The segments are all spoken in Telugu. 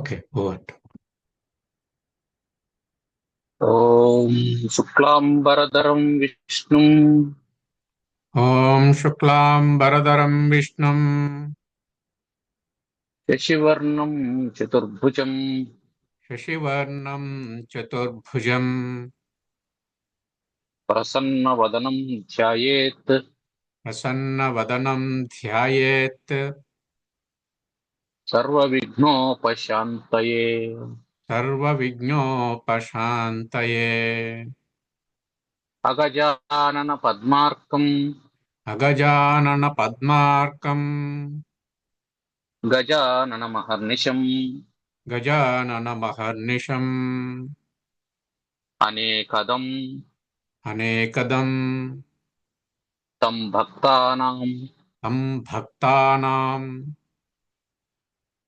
Okay, over. ఓం శుక్లాంబరధరం విష్ణుం ॐ शुक्लाम्बरधरं विष्णुं శశివర్ణం చతుర్భుజం शशिवर्णं चतुर्भुजं ప్రసన్నవదనం ధ్యాయేత్ प्रसन्नवदनं ध्यायेत् సర్వవిఘ్నోపశాంతయే. सर्वविघ्नोपशान्तये। అగజానన పద్మార్కం अगजाननपद्मार्कं గజానన మహర్నిశం गजाननमहर्निशम् అనేకదం अनेकदं తం భక్తానాం तं भक्तानां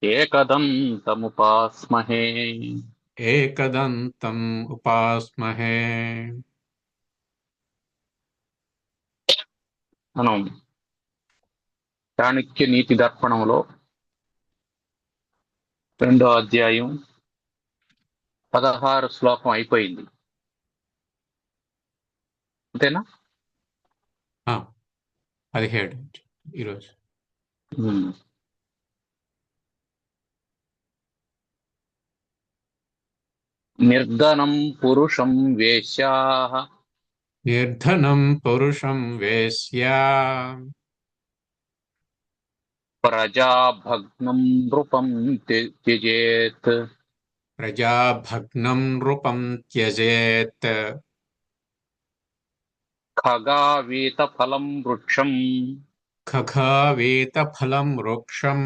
ఏకదంతముపాస్మహే. एकदन्तम् उपास्महे। మనం చాణక్య నీతి దర్పణంలో 2వ అధ్యాయం 16 శ్లోకం అయిపోయింది, అంతేనా? 17 ఈరోజు. నిర్ధనం పురుషం వేశ్యాః నిర్ధనం పురుషం వేశ్యా ప్రజాభగ్నం నృపం త్యజేత్. ప్రజాభగ్నం నృపం త్యజేత్. ఖగావీత ఫలం వృక్షం ఖగావేత ఫలం వృక్షం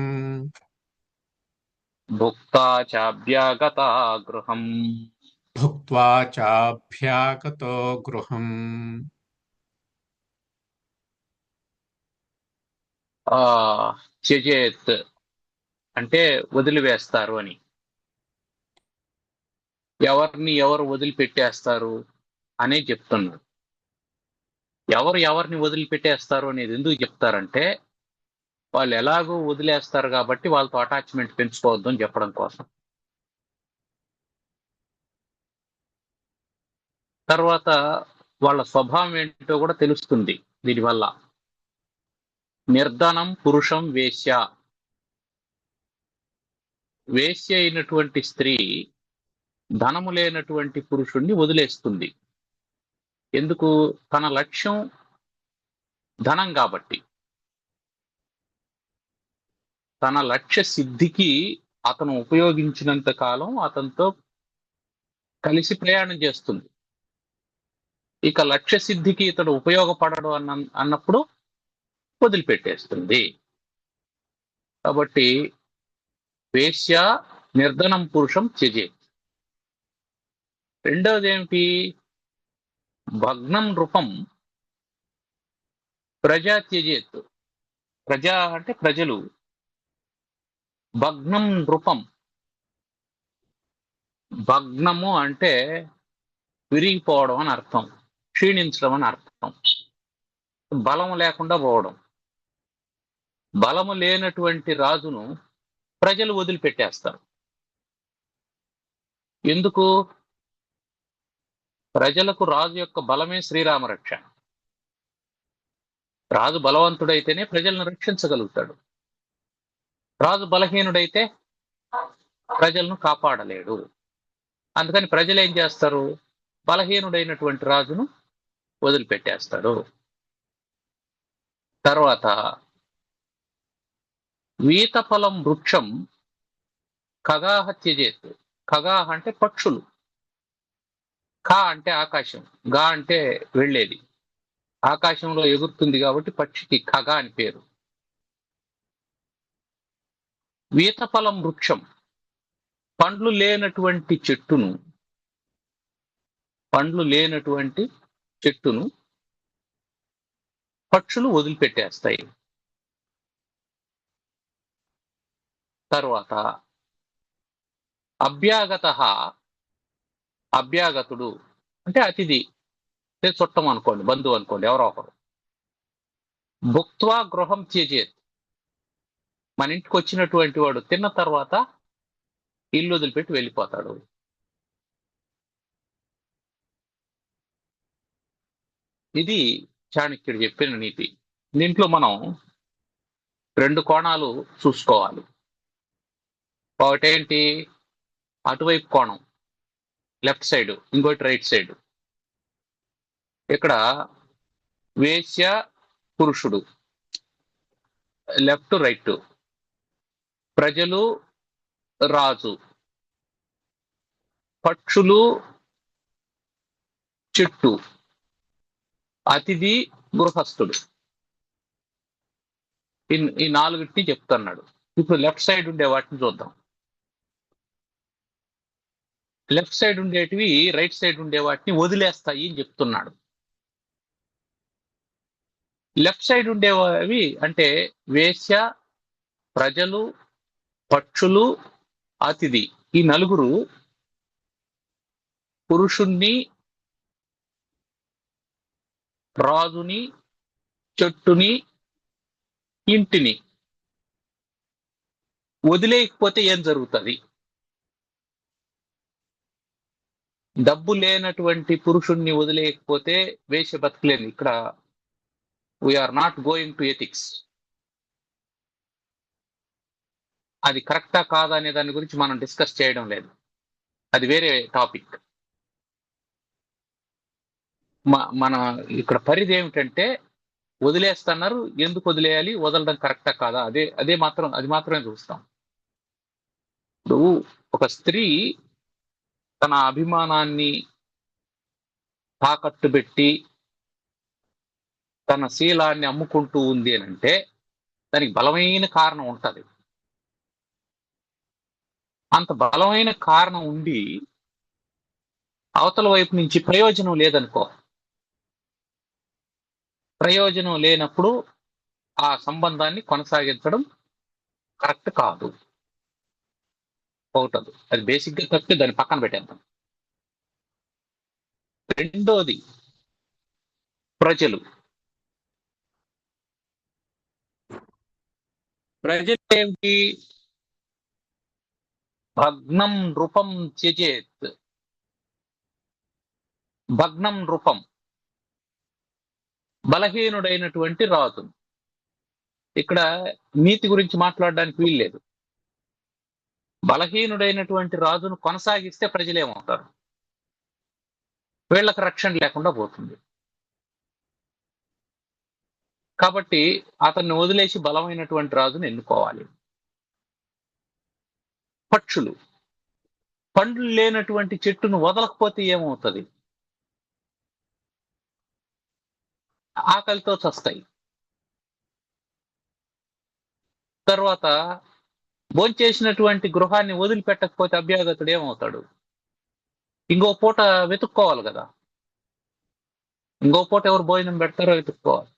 భుక్తా చాభ్యాగతా గృహం. భుక్త్వా చాభ్యాగతో గృహం. త్యజేత్ అంటే వదిలివేస్తారు అని. ఎవరిని ఎవరు వదిలిపెట్టేస్తారు అనే చెప్తున్నాడు. ఎవరిని వదిలిపెట్టేస్తారు అనేది ఎందుకు చెప్తారంటే, వాళ్ళు ఎలాగో వదిలేస్తారు కాబట్టి వాళ్ళతో అటాచ్మెంట్ పెంచుకోవద్దు అని చెప్పడం కోసం. తర్వాత వాళ్ళ స్వభావం ఏంటో కూడా తెలుస్తుంది దీనివల్ల. నిర్ధనం పురుషం వేశ్య. వేశ్య అయినటువంటి స్త్రీ ధనము లేనటువంటి పురుషుణ్ణి వదిలేస్తుంది. ఎందుకు? తన లక్ష్యం ధనం కాబట్టి. తన లక్ష్య సిద్ధికి అతను ఉపయోగించినంత కాలం అతనితో కలిసి ప్రయాణం చేస్తుంది. ఇక లక్ష్య సిద్ధికి ఇతడు ఉపయోగపడడు అన్నప్పుడు వదిలిపెట్టేస్తుంది. కాబట్టి వేశ్య నిర్ధనం పురుషం త్యజేత్. రెండవది ఏమిటి? భగ్నం నృపం ప్రజా త్యజేత్. ప్రజా అంటే ప్రజలు, భగ్నం నృపం. భగ్నము అంటే విరిగిపోవడం అని అర్థం, క్షీణించడం అని అర్థం, బలము లేకుండా పోవడం. బలము లేనటువంటి రాజును ప్రజలు వదిలిపెట్టేస్తారు. ఎందుకు? ప్రజలకు రాజు యొక్క బలమే శ్రీరామరక్ష. రాజు బలవంతుడైతేనే ప్రజలను రక్షించగలుగుతాడు. రాజు బలహీనుడైతే ప్రజలను కాపాడలేడు. అందుకని ప్రజలు ఏం చేస్తారు? బలహీనుడైనటువంటి రాజును వదిలిపెట్టేస్తారు. తర్వాత వీతఫలం వృక్షం ఖగాహ త్యజేత్. ఖగాహ అంటే పక్షులు, ఖ అంటే ఆకాశం, గా అంటే వెళ్ళేది. ఆకాశంలో ఎగురుతుంది కాబట్టి పక్షికి ఖగా అని పేరు. వీతఫలం వృక్షం పండ్లు లేనటువంటి చెట్టును పక్షులు వదిలిపెట్టేస్తాయి. తర్వాత అభ్యాగతుడు అంటే అతిథి, చుట్టం అనుకోండి, బంధువు అనుకోండి, ఎవరో ఒకరు. భుక్త్వా గృహం త్యజేత్. మన ఇంటికి వచ్చినటువంటి వాడు తిన్న తర్వాత ఇల్లు వదిలిపెట్టి వెళ్ళిపోతాడు. ఇది చాణక్యుడు చెప్పిన నీతి. దీంట్లో మనం 2 కోణాలు చూసుకోవాలి. ఒకటేంటి, అటువైపు కోణం లెఫ్ట్ సైడ్, ఇంకోటి రైట్ సైడ్. ఇక్కడ వేశ్య పురుషుడు లెఫ్ట్ రైట్, ప్రజలు రాజు, పక్షులు చెట్టు, అతిథి గృహస్థుడు. ఈ 4టిని చెప్తున్నాడు. ఇప్పుడు లెఫ్ట్ సైడ్ ఉండే వాటిని చూద్దాం. లెఫ్ట్ సైడ్ ఉండేటివి రైట్ సైడ్ ఉండే వాటిని వదిలేస్తాయి అని చెప్తున్నాడు. లెఫ్ట్ సైడ్ ఉండేవి అంటే వేశ్య, ప్రజలు, పక్షులు, అతిథి. ఈ 4 పురుషుణ్ణి, రాజుని, చెట్టుని, ఇంటిని వదిలేయకపోతే ఏం జరుగుతుంది? డబ్బు లేనటువంటి పురుషుణ్ణి వదిలేయకపోతే వేశ్య బతకలేదు. ఇక్కడ we're not going to ethics. అది కరెక్టా కాదా అనే దాని గురించి మనం డిస్కస్ చేయడం లేదు, అది వేరే టాపిక్. మన ఇక్కడ పరిధి ఏమిటంటే వదిలేస్తున్నారు, ఎందుకు వదిలేయాలి, వదలడం కరెక్టా కాదా, అది మాత్రమే చూస్తాం. ఇప్పుడు ఒక స్త్రీ తన అభిమానాన్ని తాకట్టు పెట్టి తన శీలాన్ని అమ్ముకుంటూ ఉంది అని అంటే దానికి బలమైన కారణం ఉంటది. అంత బలమైన కారణం ఉండి అవతల వైపు నుంచి ప్రయోజనం లేదనుకో, ప్రయోజనం లేనప్పుడు ఆ సంబంధాన్ని కొనసాగించడం కరెక్ట్ కాదు, అవుతుంది. అది బేసిక్ గా తప్పితే దాన్ని పక్కన పెట్టేద్దాం. రెండోది ప్రజలు. ప్రజలు ఏమిటి? భగ్నం నృపం త్యజేత్. భగ్నం నృపం, బలహీనుడైనటువంటి రాజు. ఇక్కడ నీతి గురించి మాట్లాడడానికి వీల్లేదు. బలహీనుడైనటువంటి రాజును కొనసాగిస్తే ప్రజలేమవుతారు? వీళ్ళకి రక్షణ లేకుండా పోతుంది. కాబట్టి అతన్ని వదిలేసి బలమైనటువంటి రాజును ఎన్నుకోవాలి. పక్షులు, పండ్లు లేనటువంటి చెట్టును వదలకపోతే ఏమవుతుంది? ఆకలితో చస్తాయి. తర్వాత భోంచేసినటువంటి గృహాన్ని వదిలిపెట్టకపోతే అభ్యాగతుడు ఏమవుతాడు? ఇంకో పూట వెతుక్కోవాలి కదా, ఇంకో పూట ఎవరు భోజనం పెడతారో వెతుక్కోవాలి.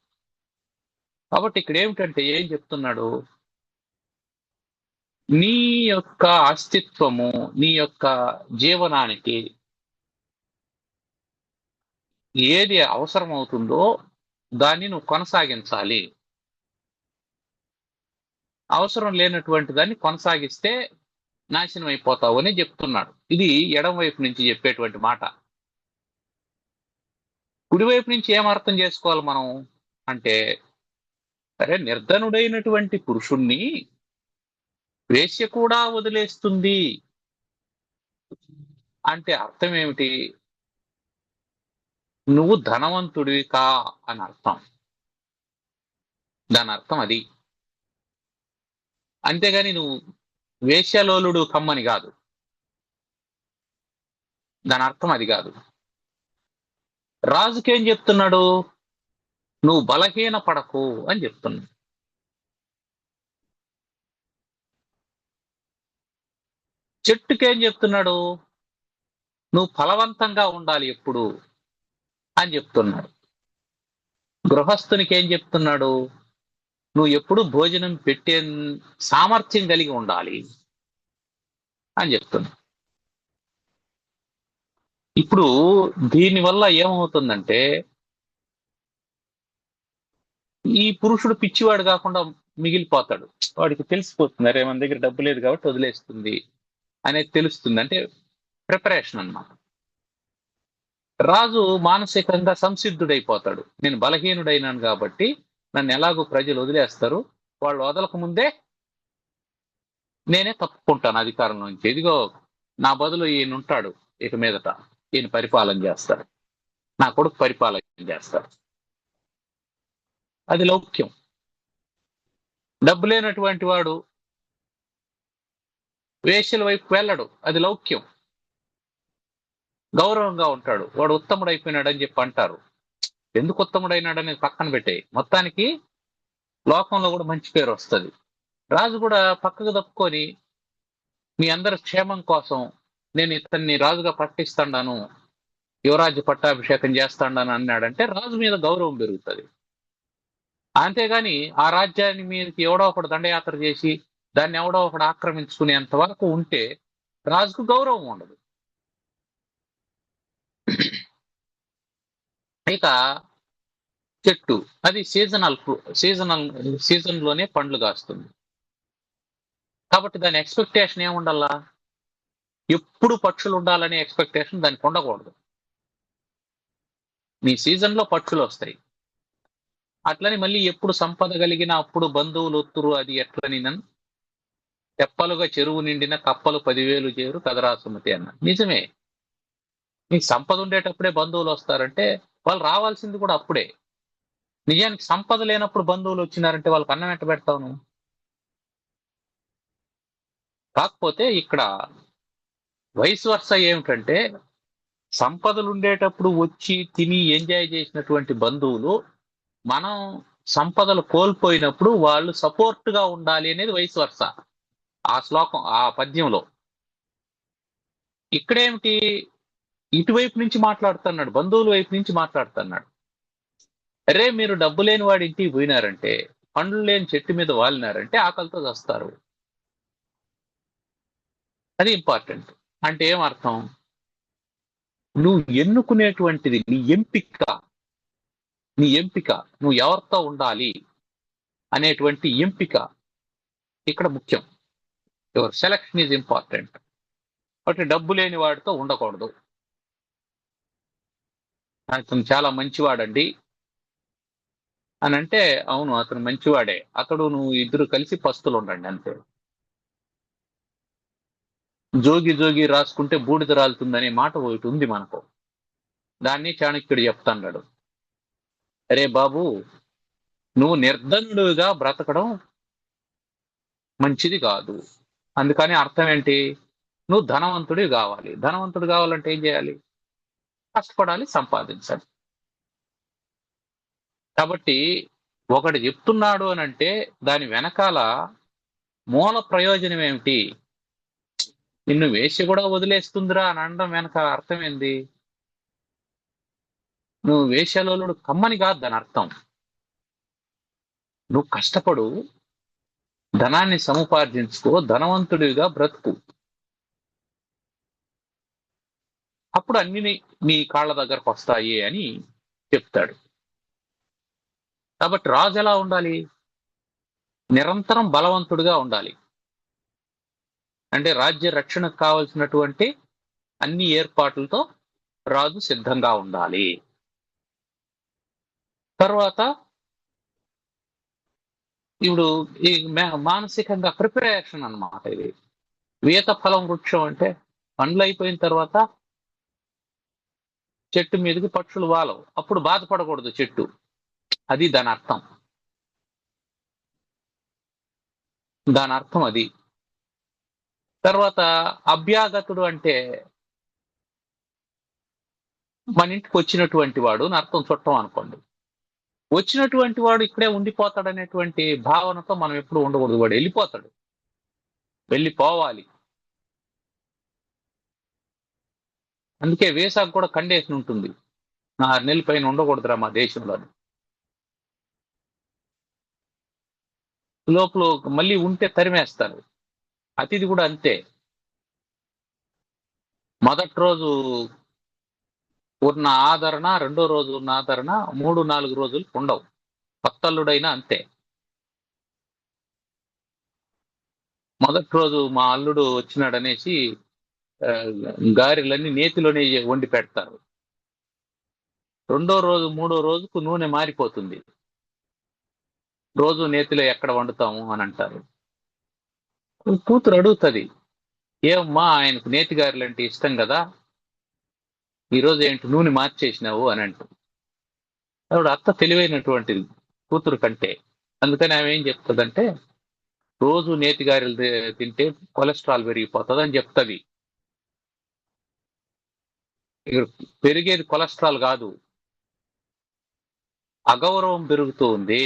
కాబట్టి ఇక్కడ ఏమిటంటే ఏం చెప్తున్నాడు? నీ యొక్క అస్తిత్వము, నీ యొక్క జీవనానికి ఏది అవసరం అవుతుందో దాన్ని నువ్వు కొనసాగించాలి. అవసరం లేనటువంటి దాన్ని కొనసాగిస్తే నాశనం అయిపోతావు అని చెప్తున్నాడు. ఇది ఎడం వైపు నుంచి చెప్పేటువంటి మాట. కుడివైపు నుంచి ఏం అర్థం చేసుకోవాలి మనం అంటే, సరే నిర్ధనుడైనటువంటి పురుషుణ్ణి వేశ్య కూడా వదిలేస్తుంది అంటే అర్థం ఏమిటి? నువ్వు ధనవంతుడివి కా అని అర్థం. దాని అర్థం అది. అంతేగాని నువ్వు వేశ్యలోలుడు కమ్మని కాదు, దాని అర్థం అది కాదు. రాజుకేం చెప్తున్నాడు? నువ్వు బలహీన పడకు అని చెప్తున్నాడు. చెట్టుకేం చెప్తున్నాడు? నువ్వు ఫలవంతంగా ఉండాలి ఎప్పుడు అని చెప్తున్నాడు. గృహస్థునికి ఏం చెప్తున్నాడు? నువ్వు ఎప్పుడు భోజనం పెట్టే సామర్థ్యం కలిగి ఉండాలి అని చెప్తున్నాడు. ఇప్పుడు దీనివల్ల ఏమవుతుందంటే ఈ పురుషుడు పిచ్చివాడు కాకుండా మిగిలిపోతాడు. వాడికి తెలిసిపోతుంది, అరే మన దగ్గర డబ్బు లేదు కాబట్టి వదిలేస్తుంది. అనేది తెలుస్తుంది. అంటే ప్రిపరేషన్ అన్నమాట. రాజు మానసికంగా సంసిద్ధుడైపోతాడు. నేను బలహీనుడైనాను కాబట్టి నన్ను ఎలాగో ప్రజలు వదిలేస్తారు. వాళ్ళు వదలక ముందే నేనే తప్పుకుంటాను అధికారం నుంచి. ఇదిగో నా బదులు ఈయన ఉంటాడు ఇక మీదట. ఈయన పరిపాలన చేస్తాడు. నా కొడుకు పరిపాలన చేస్తాడు. అది లౌక్యం. డబ్బు లేనటువంటి వాడు వేశ్యల వైపు వెళ్ళడు. అది లౌక్యం. గౌరవంగా ఉంటాడు. వాడు ఉత్తముడైపోయినాడు అని చెప్పి అంటారు. ఎందుకు ఉత్తముడైనాడు అనేది పక్కన పెట్టేయి. మొత్తానికి లోకంలో కూడా మంచి పేరు వస్తుంది. రాజు కూడా పక్కకు తప్పుకొని మీ అందరి క్షేమం కోసం నేను ఇతన్ని రాజుగా ప్రకటిస్తాను, యువరాజ్య పట్టాభిషేకం చేస్తాను అన్నాడంటే రాజు మీద గౌరవం పెరుగుతుంది. అంతేగాని ఆ రాజ్యాన్ని మీదకి ఎవడో ఒకడు దండయాత్ర చేసి దాన్ని ఎవడో ఒకడు ఆక్రమించుకునేంత వరకు ఉంటే రాజుకు గౌరవం ఉండదు. ఇక చెట్టు అది సీజన్ లోనే పండ్లు కాస్తుంది. కాబట్టి దాని ఎక్స్పెక్టేషన్ ఏముండాలా? ఎప్పుడు పక్షులు ఉండాలనే ఎక్స్పెక్టేషన్ దానికి ఉండకూడదు. నీ సీజన్ లో పక్షులు వస్తాయి. అట్లని మళ్ళీ ఎప్పుడు సంపద కలిగిన అప్పుడు బంధువులు ఒత్తురు అది ఎట్లని తెప్పలుగా చెరువు నిండిన కప్పలు 10,000 చేరు కదరా సుమతి అన్న. నిజమే. నీకు సంపద ఉండేటప్పుడే బంధువులు వస్తారంటే వాళ్ళు రావాల్సింది కూడా అప్పుడే. నిజానికి సంపద లేనప్పుడు బంధువులు వచ్చినారంటే వాళ్ళకి అన్నం ఎట్ట పెడతావు నువ్వు? కాకపోతే ఇక్కడ వయసు వరుస ఏమిటంటే సంపదలు ఉండేటప్పుడు వచ్చి తిని ఎంజాయ్ చేసినటువంటి బంధువులు మనం సంపదలు కోల్పోయినప్పుడు వాళ్ళు సపోర్ట్ గా ఉండాలి అనేది వయసు వరుస. ఆ శ్లోకం ఆ పద్యంలో. ఇక్కడేమిటి? ఇటువైపు నుంచి మాట్లాడుతున్నాడు, బంధువుల వైపు నుంచి మాట్లాడుతున్నాడు. అరే మీరు డబ్బు లేని వాడి ఇంటికి పోయినారంటే, పండ్లు లేని చెట్టు మీద వాలినారంటే ఆకలితో చస్తారు. అది ఇంపార్టెంట్. అంటే ఏమర్థం? నువ్వు ఎన్నుకునేటువంటిది నీ ఎంపిక నువ్వు ఎవరితో ఉండాలి అనేటువంటి ఎంపిక ఇక్కడ ముఖ్యం. Your selection is important. కాబట్టి డబ్బు లేని వాడితో ఉండకూడదు. అతను చాలా మంచివాడండి అని అంటే, అవును అతను మంచివాడే, అతడు నువ్వు ఇద్దరు కలిసి పస్తులు ఉండండి అంతే. జోగి రాసుకుంటే బూడిద రాలుతుందనే మాట ఒకటి ఉంది మనకు. దాన్ని చాణక్యుడు చెప్తాడు. అరే బాబు, నువ్వు నిర్ధనుడుగా బ్రతకడం మంచిది కాదు. అందుకని అర్థం ఏంటి? నువ్వు ధనవంతుడివి కావాలి. ధనవంతుడు కావాలంటే ఏం చేయాలి? కష్టపడాలి, సంపాదించాలి. కాబట్టి ఒకడు చెప్తున్నాడు అని అంటే దాని వెనకాల మూల ప్రయోజనం ఏమిటి? నిన్ను వేశ్య కూడా వదిలేస్తుందిరా అని అనడం వెనకాల అర్థం ఏంది? నువ్వు వేశ్యలోలుడు కమ్మని కాదు దాని అర్థం. నువ్వు కష్టపడు, ధనాన్ని సముపార్జించుకో, ధనవంతుడిగా బ్రతుకు. అప్పుడు అన్ని నీ కాళ్ళ దగ్గరకు వస్తాయి అని చెప్తాడు. కాబట్టి రాజు ఎలా ఉండాలి? నిరంతరం బలవంతుడిగా ఉండాలి. అంటే రాజ్య రక్షణకు కావలసినటువంటి అన్ని ఏర్పాట్లతో రాజు సిద్ధంగా ఉండాలి. తర్వాత ఇప్పుడు ఈ మానసికంగా ప్రిపరేషన్ అన్నమాట ఇది. వీత ఫలం వృక్షం అంటే పండ్లు అయిపోయిన తర్వాత చెట్టు మీదకి పక్షులు వాలవు, అప్పుడు బాధపడకూడదు చెట్టు. అది దాని అర్థం. అది. తర్వాత అభ్యాగతుడు అంటే మన ఇంటికి వచ్చినటువంటి వాడు అని అర్థం. చుట్టం అనుకోండి. వచ్చినటువంటి వాడు ఇక్కడే ఉండిపోతాడనేటువంటి భావనతో మనం ఎప్పుడు ఉండకూడదు. వాడు వెళ్ళిపోతాడు, వెళ్ళిపోవాలి. అందుకే వీసాకు కూడా కండిషన్ ఉంటుంది. 6 నెలల పైన ఉండకూడదురా మా దేశంలో. లోపల మళ్ళీ ఉంటే తరిమేస్తారు. అతిథి కూడా అంతే. మొదటి రోజు ఉన్న ఆదరణ, రెండో రోజు ఉన్న ఆదరణ 3-4 రోజులు ఉండవు. కొత్తల్లుడైనా అంతే. మొదటి రోజు మా అల్లుడు వచ్చినాడనేసి గారెలన్నీ నేతిలోనే వండి పెడతారు. రెండో రోజు మూడో రోజుకు నూనె మారిపోతుంది. రోజు నేతిలో ఎక్కడ వండుతాము అని అంటారు. కూతురు అడుగుతుంది, ఏమమ్మా ఆయనకు నేతి గారెలు అంటే ఇష్టం కదా, ఈరోజు ఏంటి నూనె మార్చేసినావు అని అంటారు. ఆవిడ అత్త తెలివైనటువంటిది కూతురు కంటే, అందుకని ఆమె ఏం చెప్తుందంటే, రోజు నేతి గారెలు తింటే కొలెస్ట్రాల్ పెరిగిపోతుంది అని చెప్తుంది. పెరిగేది కొలెస్ట్రాల్ కాదు, అగౌరవం పెరుగుతూ ఉంది,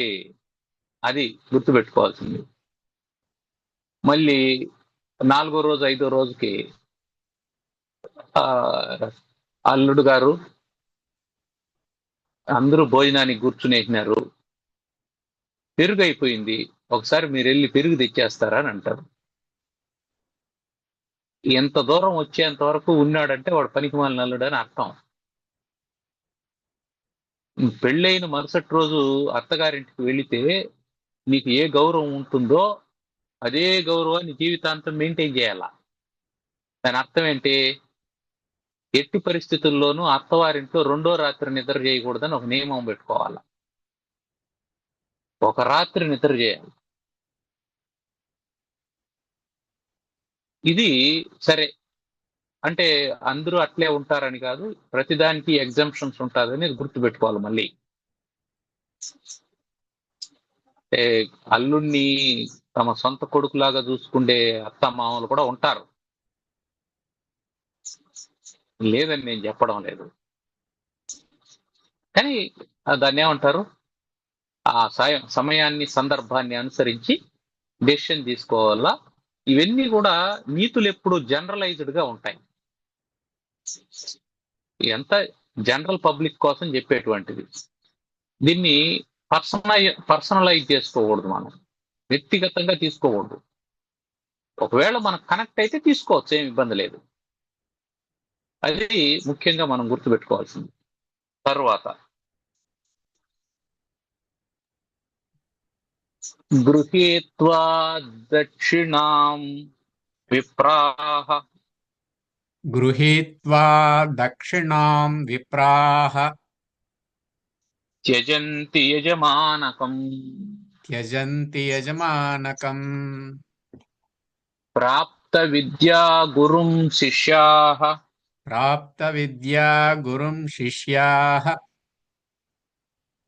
అది గుర్తుపెట్టుకోవాల్సింది. మళ్ళీ 4వ రోజు 5వ రోజుకి అల్లుడు గారు అందరూ భోజనానికి కూర్చునేసినారు, పెరుగు అయిపోయింది, ఒకసారి మీరు వెళ్ళి పెరుగు తెచ్చేస్తారా అని అంటారు. ఎంత దూరం వచ్చేంత వరకు ఉన్నాడంటే వాడు పనికిమాలిన అల్లుడు అని అర్థం. పెళ్ళైన మరుసటి రోజు అత్తగారింటికి వెళితే నీకు ఏ గౌరవం ఉంటుందో అదే గౌరవాన్ని జీవితాంతం మెయింటైన్ చేయాల. దాని అర్థం ఏంటి? ఎట్టి పరిస్థితుల్లోనూ అత్తవారింట్లో రెండో రాత్రి నిద్ర చేయకూడదని ఒక నియమం పెట్టుకోవాలి. ఒక రాత్రి నిద్ర చేయాలి. ఇది సరే అంటే అందరూ అట్లే ఉంటారని కాదు, ప్రతిదానికి ఎగ్జంప్షన్స్ ఉంటారని గుర్తుపెట్టుకోవాలి. మళ్ళీ అల్లుణ్ణి తమ సొంత కొడుకులాగా చూసుకుండే అత్త మామలు కూడా ఉంటారు, లేదని నేను చెప్పడం లేదు. కానీ దాన్ని ఏమంటారు, ఆ సమయాన్ని సందర్భాన్ని అనుసరించి డెసిషన్ తీసుకోవాలా. ఇవన్నీ కూడా నీతులు ఎప్పుడు జనరలైజ్డ్ గా ఉంటాయి, ఎంత జనరల్ పబ్లిక్ కోసం చెప్పేటువంటిది. దీన్ని పర్సనలైజ్ చేసుకోకూడదు, మనం వ్యక్తిగతంగా తీసుకోకూడదు. ఒకవేళ మనం కనెక్ట్ అయితే తీసుకోవచ్చు, ఏం ఇబ్బంది లేదు. అది ముఖ్యంగా మనం గుర్తుపెట్టుకోవాల్సింది. తర్వాత గృహీత్వా దక్షిణాం విప్రాహ గృహీత్వా దక్షిణాం విప్రాహ త్యజంతి యజమానకం త్యజంతి యజమానకం ప్రాప్త విద్యా గురుం శిష్యాః ప్రాప్త విద్యా గురుం శిష్యాః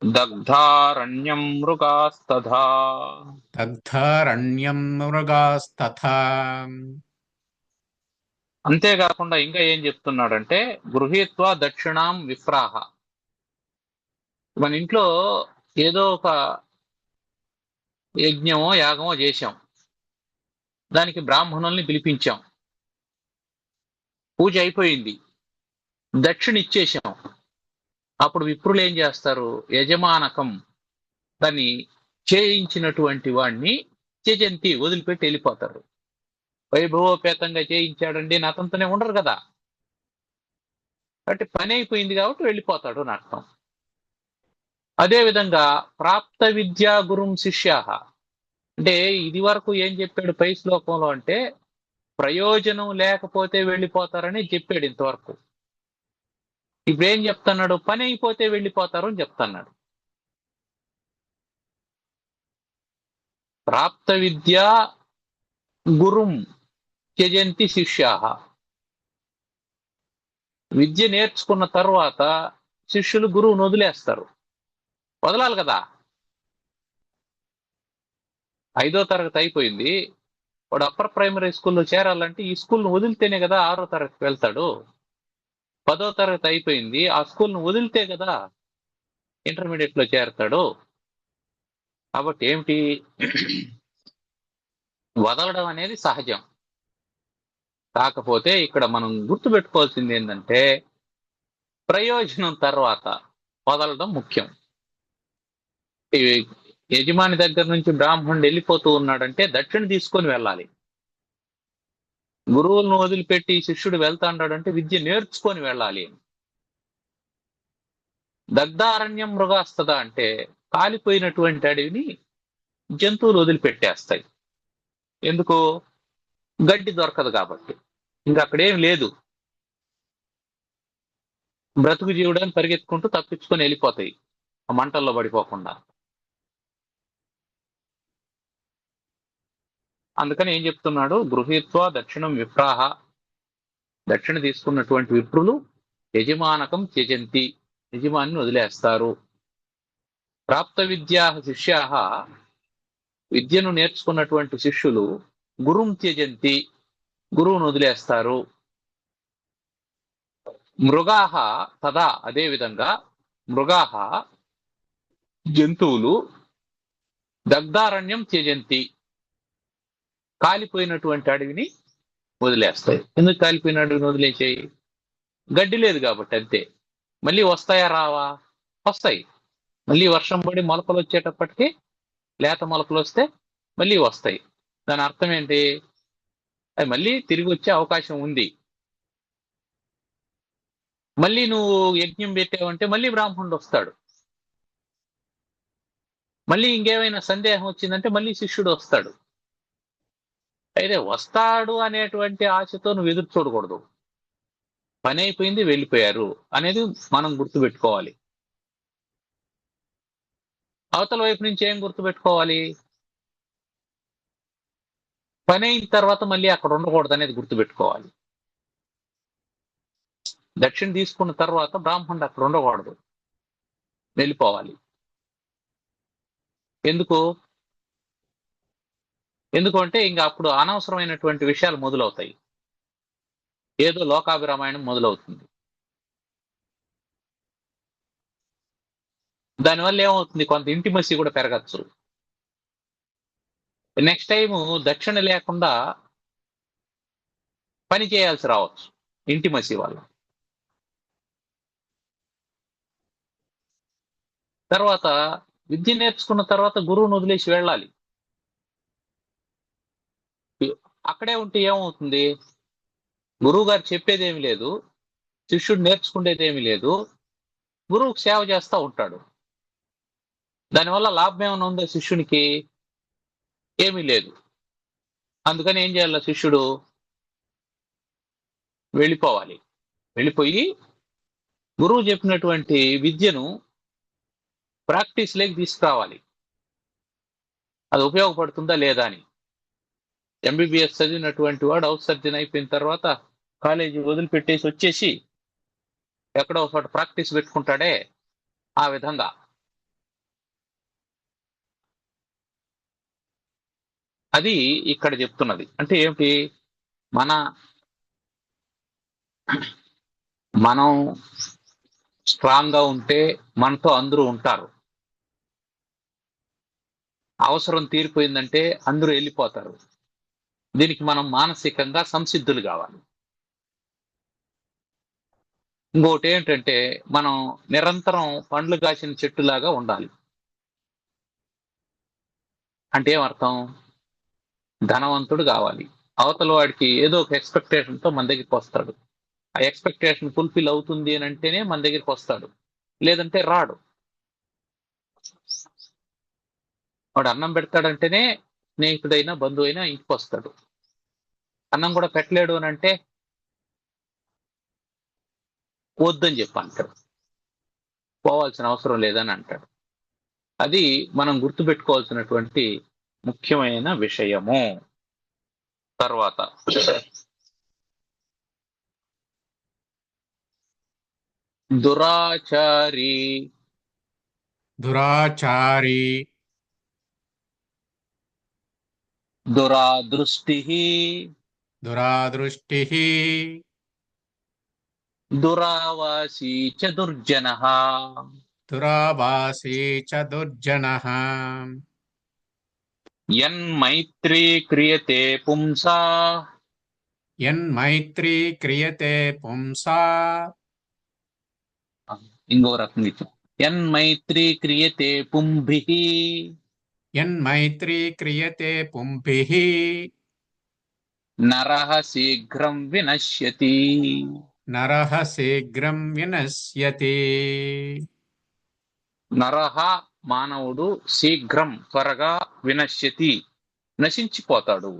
దగ్ధారణ్యం మృగాస్తథా దగ్ధారణ్యం మృగాస్తథా. అంతేకాకుండా ఇంకా ఏం చెప్తున్నాడంటే, గృహీత్వా దక్షిణాం విప్రాహ. మన ఇంట్లో ఏదో ఒక యజ్ఞమో యాగమో చేశాం, దానికి బ్రాహ్మణుల్ని పిలిపించాం, పూజ అయిపోయింది, దక్షిణ ఇచ్చేశాం. అప్పుడు విప్రులు ఏం చేస్తారు, యజమానకం, దాన్ని చేయించినటువంటి వాడిని త్యజంతి, వదిలిపెట్టి వెళ్ళిపోతారు. వైభవోపేతంగా చేయించాడండి నా అతనితోనే ఉండరు కదా, అంటే పని అయిపోయింది కాబట్టి వెళ్ళిపోతాడు అని అర్థం. అదేవిధంగా ప్రాప్త విద్యా గురుం శిష్యాః అంటే ఇది వరకు ఏం చెప్పాడు పై శ్లోకంలో అంటే, ప్రయోజనం లేకపోతే వెళ్ళిపోతారని చెప్పాడు ఇంతవరకు. ఇప్పుడు ఏం చెప్తున్నాడు, పని అయిపోతే వెళ్ళిపోతారు అని చెప్తున్నాడు. ప్రాప్త విద్యా గురుం త్యజంతి శిష్యాః. విద్య నేర్చుకున్న తర్వాత శిష్యులు గురువును వదిలేస్తారు. వదలాలి కదా, 5వ తరగతి అయిపోయింది, వాడు అప్పర్ ప్రైమరీ స్కూల్లో చేరాలంటే ఈ స్కూల్ను వదిలితేనే కదా 6వ తరగతికి వెళ్తాడు. 10వ తరగతి అయిపోయింది, ఆ స్కూల్ను వదిలితే కదా ఇంటర్మీడియట్ లో చేరతాడు. కాబట్టి ఏమిటి, వదలడం అనేది సహజం. కాకపోతే ఇక్కడ మనం గుర్తుపెట్టుకోవాల్సింది ఏంటంటే, ప్రయోజనం తర్వాత వదలడం ముఖ్యం. యజమాని దగ్గర నుంచి బ్రాహ్మణుడు వెళ్ళిపోతూ ఉన్నాడంటే దక్షిణ తీసుకొని వెళ్ళాలి. గురువులను వదిలిపెట్టి శిష్యుడు వెళ్తాడాడంటే విద్య నేర్చుకొని వెళ్ళాలి. దగ్ధారణ్యం మృగాస్తదా అంటే కాలిపోయినటువంటి అడవిని జంతువులు వదిలిపెట్టేస్తాయి. ఎందుకు, గడ్డి దొరకదు కాబట్టి ఇంకా అక్కడేం లేదు. బ్రతుకు జీవుడని పరిగెత్తుకుంటూ తప్పించుకొని వెళ్ళిపోతాయి ఆ మంటల్లో పడిపోకుండా. అందుకని ఏం చెప్తున్నాడు, గృహీత్వా దక్షిణం విప్రాహ, దక్షిణ తీసుకున్నటువంటి విప్రులు యజమానకం త్యజంతి, యజమాని వదిలేస్తారు. ప్రాప్త విద్యా శిష్యా, విద్యను నేర్చుకున్నటువంటి శిష్యులు గురుం త్యజంతి, గురువును వదిలేస్తారు. మృగాహ తదా, అదే విధంగా మృగాహ జంతువులు దగ్ధారణ్యం త్యజంతి, కాలిపోయినటువంటి అడవిని వదిలేస్తాయి. ఎందుకు కాలిపోయిన అడవిని వదిలేసాయి? గడ్డి లేదు కాబట్టి అంతే. మళ్ళీ వస్తాయా రావా? వస్తాయి. మళ్ళీ వర్షం పడి మొలకలు వచ్చేటప్పటికి, లేత మొలకలు వస్తే మళ్ళీ వస్తాయి. దాని అర్థం ఏంటి? అది మళ్ళీ తిరిగి వచ్చే అవకాశం ఉంది. మళ్ళీ నువ్వు యజ్ఞం పెట్టావంటే మళ్ళీ బ్రాహ్మణుడు వస్తాడు. మళ్ళీ ఇంకేమైనా సందేహం వచ్చిందంటే మళ్ళీ శిష్యుడు వస్తాడు. అయితే వస్తాడు అనేటువంటి ఆశతో నువ్వు ఎదురు చూడకూడదు. పని అయిపోయింది, వెళ్ళిపోయారు అనేది మనం గుర్తుపెట్టుకోవాలి. అవతల వైపు నుంచి ఏం గుర్తుపెట్టుకోవాలి? పని అయిన తర్వాత మళ్ళీ అక్కడ ఉండకూడదు అనేది గుర్తుపెట్టుకోవాలి. దక్షిణ తీసుకున్న తర్వాత బ్రాహ్మణుడు అక్కడ ఉండకూడదు, వెళ్ళిపోవాలి. ఎందుకంటే ఇంకా అప్పుడు అనవసరమైనటువంటి విషయాలు మొదలవుతాయి. ఏదో లోకాభిరామాయణం మొదలవుతుంది. దానివల్ల ఏమవుతుంది? కొంత ఇంటిమసీ కూడా పెరగచ్చు. నెక్స్ట్ టైం దక్షిణ లేకుండా పని చేయాల్సి రావచ్చు ఇంటిమసీ వల్ల. తర్వాత విద్య నేర్చుకున్న తర్వాత గురువును వదిలేసి వెళ్ళాలి. అక్కడే ఉంటే ఏమవుతుంది? గురువు గారు చెప్పేదేమి లేదు, శిష్యుడు నేర్చుకునేదేమి లేదు, గురువుకు సేవ చేస్తూ ఉంటాడు. దానివల్ల లాభం ఏమైనా ఉందా శిష్యునికి? ఏమీ లేదు. అందుకని ఏం చేయాలి? శిష్యుడు వెళ్ళిపోవాలి. వెళ్ళిపోయి గురువు చెప్పినటువంటి విద్యను ప్రాక్టీస్ లేకి తీసుకురావాలి. అది ఉపయోగపడుతుందా లేదా అని. ఎంబీబీఎస్ చదివినటువంటి వాడు హౌస్ సర్జన్ అయిపోయిన తర్వాత కాలేజీ వదిలిపెట్టేసి వచ్చేసి ఎక్కడో ఒకటి ప్రాక్టీస్ పెట్టుకుంటాడే, ఆ విధంగా. అది ఇక్కడ చెప్తున్నది. అంటే ఏమిటి? మనం స్ట్రాంగ్ గా ఉంటే మనతో అందరూ ఉంటారు. అవసరం తీరిపోయిందంటే అందరూ వెళ్ళిపోతారు. దీనికి మనం మానసికంగా సంసిద్ధులు కావాలి. ఇంకోటి ఏంటంటే మనం నిరంతరం పండ్లు కాసిన చెట్టులాగా ఉండాలి. అంటే ఏమర్థం? ధనవంతుడు కావాలి. అవతల వాడికి ఏదో ఒక ఎక్స్పెక్టేషన్ తో మన దగ్గరికి వస్తాడు. ఆ ఎక్స్పెక్టేషన్ ఫుల్ఫిల్ అవుతుంది అని అంటేనే మన దగ్గరికి వస్తాడు, లేదంటే రాడు. వాడు అన్నం పెడతాడంటేనే స్నేహితుడైనా బంధువు అయినా ఇంటికి వస్తాడు. అన్నం కూడా పెట్టలేడు అని అంటే వద్దని చెప్పి అంటాడు, పోవాల్సిన అవసరం లేదని అంటాడు. అది మనం గుర్తుపెట్టుకోవాల్సినటువంటి ముఖ్యమైన విషయము. తర్వాత దురాచారి, దురాచారి, దురాదృష్టి, దురాదృష్టి, దురావాసి చ దుర్జనః, దురాభాసి చ దుర్జనః, యన్మైత్రీ క్రియతే పుంసా, యన్మైత్రీ క్రియతే పుంసా, ఇంకో రకంగా ఇచ్చాం, యన్మైత్రీ క్రియతే పుంభిః, యన్మైత్రీ క్రియతే పుంభిః, నరః శీఘ్రం వినశ్యతి. నరః శీఘ్రం వినశ్యతి. నరః మానవుడు, శీఘ్రం త్వరగా, వినశ్యతి నశించిపోతాడు.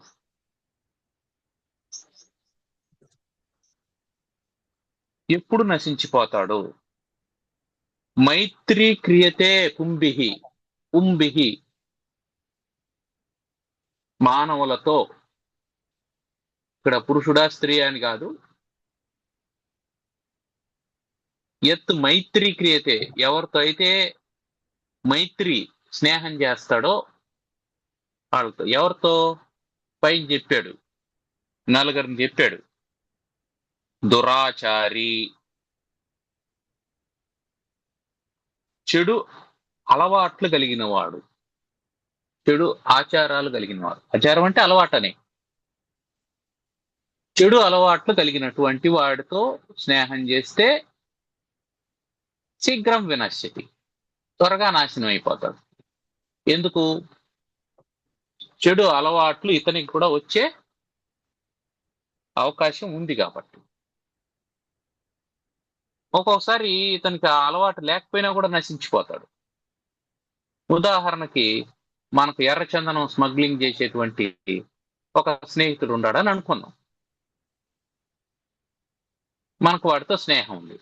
ఎప్పుడు నశించిపోతాడు. మైత్రీ క్రియతే పుంభిః. పుంభిః మానవులతో, ఇక్కడ పురుషుడా స్త్రీ అని కాదు. యత్ మైత్రీ క్రియతే, ఎవరితో అయితే మైత్రి స్నేహం చేస్తాడో వాళ్ళతో. ఎవరితో? పైన చెప్పాడు, నలుగురిని చెప్పాడు. దురాచారి, చెడు అలవాట్లు కలిగిన వాడు, చెడు ఆచారాలు కలిగిన వాడు. ఆచారం అంటే అలవాటనే. చెడు అలవాట్లు కలిగినటువంటి వాడితో స్నేహం చేస్తే శీఘ్రం వినశ్యతి, త్వరగా నాశనం అయిపోతాడు. ఎందుకు? చెడు అలవాట్లు ఇతనికి కూడా వచ్చే అవకాశం ఉంది కాబట్టి. ఒక్కొక్కసారి ఇతనికి ఆ అలవాటు లేకపోయినా కూడా నశించిపోతాడు. ఉదాహరణకి మనకు ఎర్రచందనం స్మగ్లింగ్ చేసేటువంటి ఒక స్నేహితుడు ఉన్నాడని అనుకున్నాం. మనకు వాడితో స్నేహం ఉంది.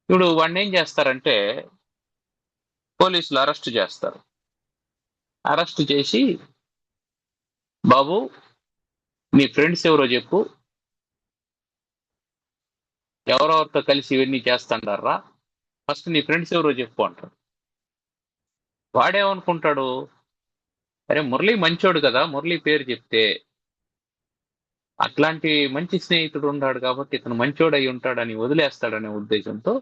ఇప్పుడు వాడిని ఏం చేస్తారంటే పోలీసులు అరెస్ట్ చేస్తారు. అరెస్ట్ చేసి, బాబు నీ ఫ్రెండ్స్ ఎవరో చెప్పు, ఎవరెవరితో కలిసి ఇవన్నీ చేస్తాడారా, ఫస్ట్ నీ ఫ్రెండ్స్ ఎవరో చెప్పు అంటాడు. వాడేమనుకుంటాడు, అరే మురళి మంచోడు కదా, మురళి పేరు చెప్తే అట్లాంటి మంచి స్నేహితుడు ఉన్నాడు కాబట్టి ఇతను మంచోడు అయి ఉంటాడని వదిలేస్తాడనే ఉద్దేశంతో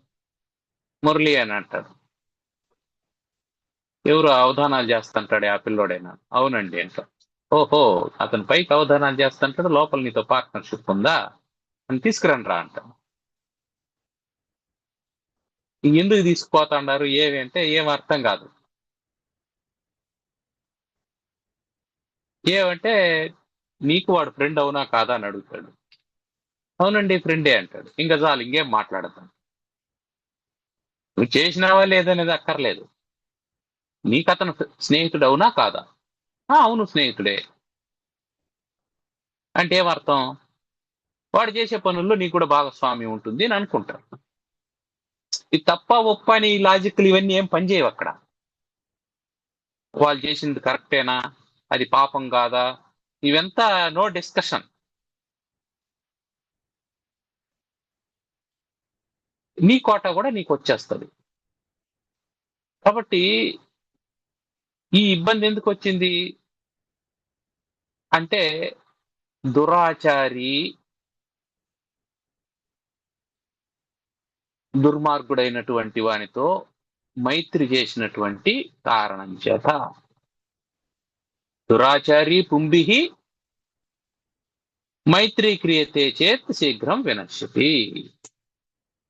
మురళి అని అంటాడు. ఎవరు అవధానాలు చేస్తుంటాడు ఆ పిల్లోడైనా? అవునండి అంట. ఓహో, అతను పైకి అవధానాలు చేస్తుంటాడు, లోపల నీతో పార్ట్నర్షిప్ ఉందా అని తీసుకురండి రా అంట. ఎందుకు తీసుకుపోతాడారు ఏవి అంటే ఏం అర్థం కాదు. ఏమంటే నీకు వాడు ఫ్రెండ్ అవునా కాదా అని అడుగుతాడు. అవునండి ఫ్రెండే అంటాడు. ఇంకా చాలు, ఇంకేం మాట్లాడతాం. నువ్వు చేసినావా లేదనేది అక్కర్లేదు, నీకు అతను స్నేహితుడు అవునా కాదా? అవును స్నేహితుడే అంటే ఏమర్థం? వాడు చేసే పనుల్లో నీకు కూడా భాగస్వామ్యం ఉంటుంది అని అనుకుంటారు. ఇది తప్ప ఒప్ప అని లాజిక్లు ఇవన్నీ ఏం పనిచేయవు అక్కడ. వాళ్ళు చేసింది కరెక్టేనా, అది పాపం కాదా, ఇవంతా నో డిస్కషన్. నీ కోట కూడా నీకు వచ్చేస్తుంది. కాబట్టి ఈ ఇబ్బంది ఎందుకు వచ్చింది అంటే దురాచారి, దుర్మార్గుడైనటువంటి వానితో మైత్రి చేసినటువంటి కారణం చేత. దురాచారి పుంభిః మైత్రీ క్రియతే చేత్ శీఘ్రం వినశ్యతి.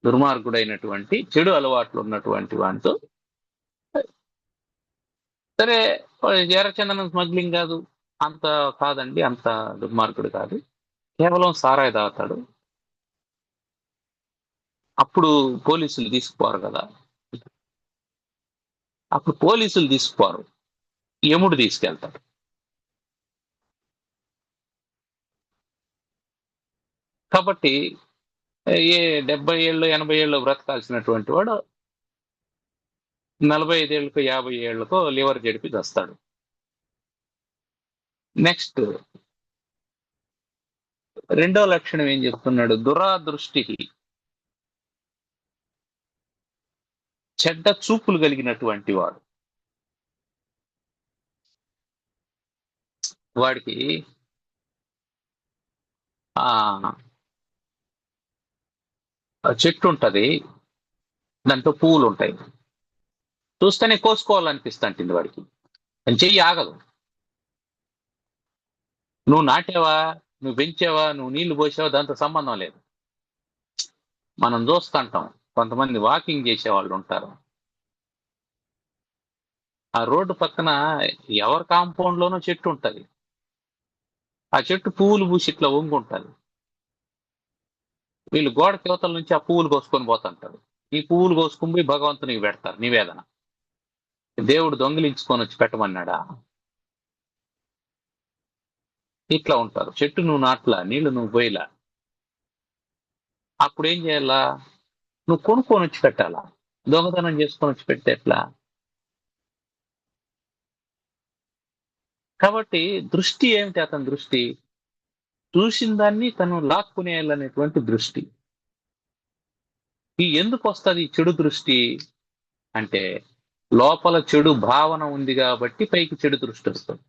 దుర్మార్గుడైనటువంటి, చెడు అలవాట్లు ఉన్నటువంటి వానితో, సరే ఎర్రచందనం స్మగ్లింగ్ కాదు, అంత కాదండి, అంత దుర్మార్గుడు కాదు, కేవలం సారాయి తాగుతాడు. అప్పుడు పోలీసులు తీసుకుపోరు కదా, అప్పుడు పోలీసులు తీసుకుపోరు, యముడు తీసుకెళ్తాడు. కాబట్టి ఏ 70 ఏళ్ళు 80 ఏళ్ళు బ్రతకాల్సినటువంటి వాడు 45 ఏళ్ళకో 50 ఏళ్ళకో లివర్ జడిపి వస్తాడు. నెక్స్ట్ రెండో లక్షణం ఏం చెప్తున్నాడు? దురాదృష్టి, చెడ్డ చూపులు కలిగినటువంటి వాడు. వాడికి ఆ చెట్టు ఉంటది, దాంట్లో పువ్వులు ఉంటాయి, చూస్తేనే కోసుకోవాలనిపిస్తుంటుంది వాడికి, అని చెయ్యి ఆగదు. నువ్వు నాటావా, నువ్వు పెంచావా, నువ్వు నీళ్లు పోసావా, దాంతో సంబంధం లేదు. మనం చూస్తుంటాం, కొంతమంది వాకింగ్ చేసే వాళ్ళు ఉంటారు, ఆ రోడ్డు పక్కన ఎవరి కాంపౌండ్ లోనో చెట్టు ఉంటది, ఆ చెట్టు పువ్వులు పూసి ఇట్లా వంగుంటది. వీళ్ళు గోడ కివతల నుంచి ఆ పువ్వులు కోసుకొని పోతుంటారు. ఈ పువ్వులు కోసుకొని పోయి భగవంతునికి పెడతారు నివేదన. దేవుడు దొంగిలించుకొని వచ్చి పెట్టమన్నాడా? ఇట్లా ఉంటారు. చెట్టు నువ్వు నాట్లా, నీళ్లు నువ్వు పోయిలా, అప్పుడు ఏం చేయాలా? నువ్వు కొనుక్కొని వచ్చి పెట్టాలా? దొంగతనం చేసుకొని వచ్చి పెడితే ఎట్లా? కాబట్టి దృష్టి ఏమిటి అతని దృష్టి? చూసిన దాన్ని తను లాక్కునేయాలనేటువంటి దృష్టి. ఈ ఎందుకు వస్తుంది చెడు దృష్టి అంటే, లోపల చెడు భావన ఉంది కాబట్టి పైకి చెడు దృష్టి వస్తుంది.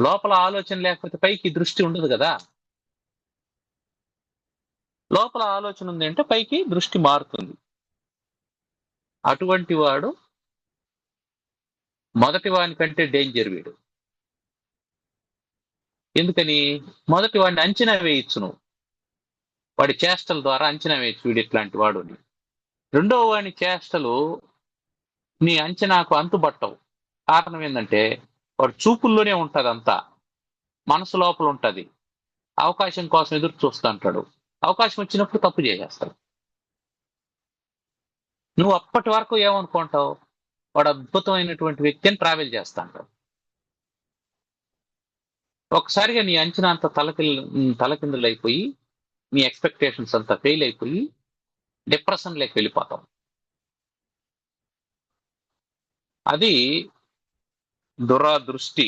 లోపల ఆలోచన లేకపోతే పైకి దృష్టి ఉండదు కదా. లోపల ఆలోచన ఉంది అంటే పైకి దృష్టి మారుతుంది. అటువంటి వాడు మొదటి వాని కంటే డేంజర్ వీడు. ఎందుకని? మొదటి వాడిని అంచనా వేయచ్చు నువ్వు, వాడి చేష్టల ద్వారా అంచనా వేయచ్చు వీడు ఇట్లాంటి వాడు అని. రెండవ వాడి చేష్టలు నీ అంచనాకు అంతుబట్టవు. కారణం ఏంటంటే వాడు చూపుల్లోనే ఉంటది అంతా, మనసు లోపల ఉంటది. అవకాశం కోసం ఎదురు చూస్తూ ఉంటాడు. అవకాశం వచ్చినప్పుడు తప్పు చేసేస్తాడు. నువ్వు అప్పటి వరకు ఏమనుకుంటావు? వాడు అద్భుతమైనటువంటి వ్యక్తి అని ట్రావెల్ చేస్తా అంటావు. ఒకసారిగా నీ అంచనా అంతా తలకిందులైపోయి, నీ ఎక్స్పెక్టేషన్స్ అంతా ఫెయిల్ అయిపోయి డిప్రెషన్ లేక వెళ్ళిపోతాం. అది దురాదృష్టి.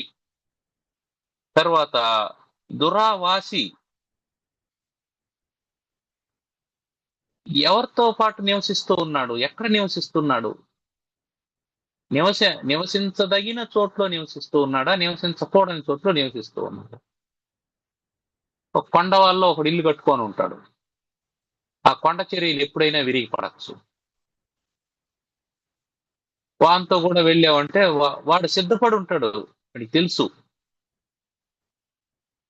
తర్వాత దురావాసి. ఎవరితో పాటు నివసిస్తూ ఉన్నాడు? ఎక్కడ నివసిస్తున్నాడు? నివసించదగిన చోట్లో నివసిస్తూ ఉన్నాడా? నివసించకూడని చోట్లో నివసిస్తూ ఉన్నాడు. ఒక కొండ వాళ్ళలో ఒకడు ఇల్లు కట్టుకొని ఉంటాడు. ఆ కొండ చర్యలు ఎప్పుడైనా విరిగి పడచ్చు. వాంతో కూడా వెళ్ళావంటే వాడు సిద్ధపడి ఉంటాడు, వాడికి తెలుసు.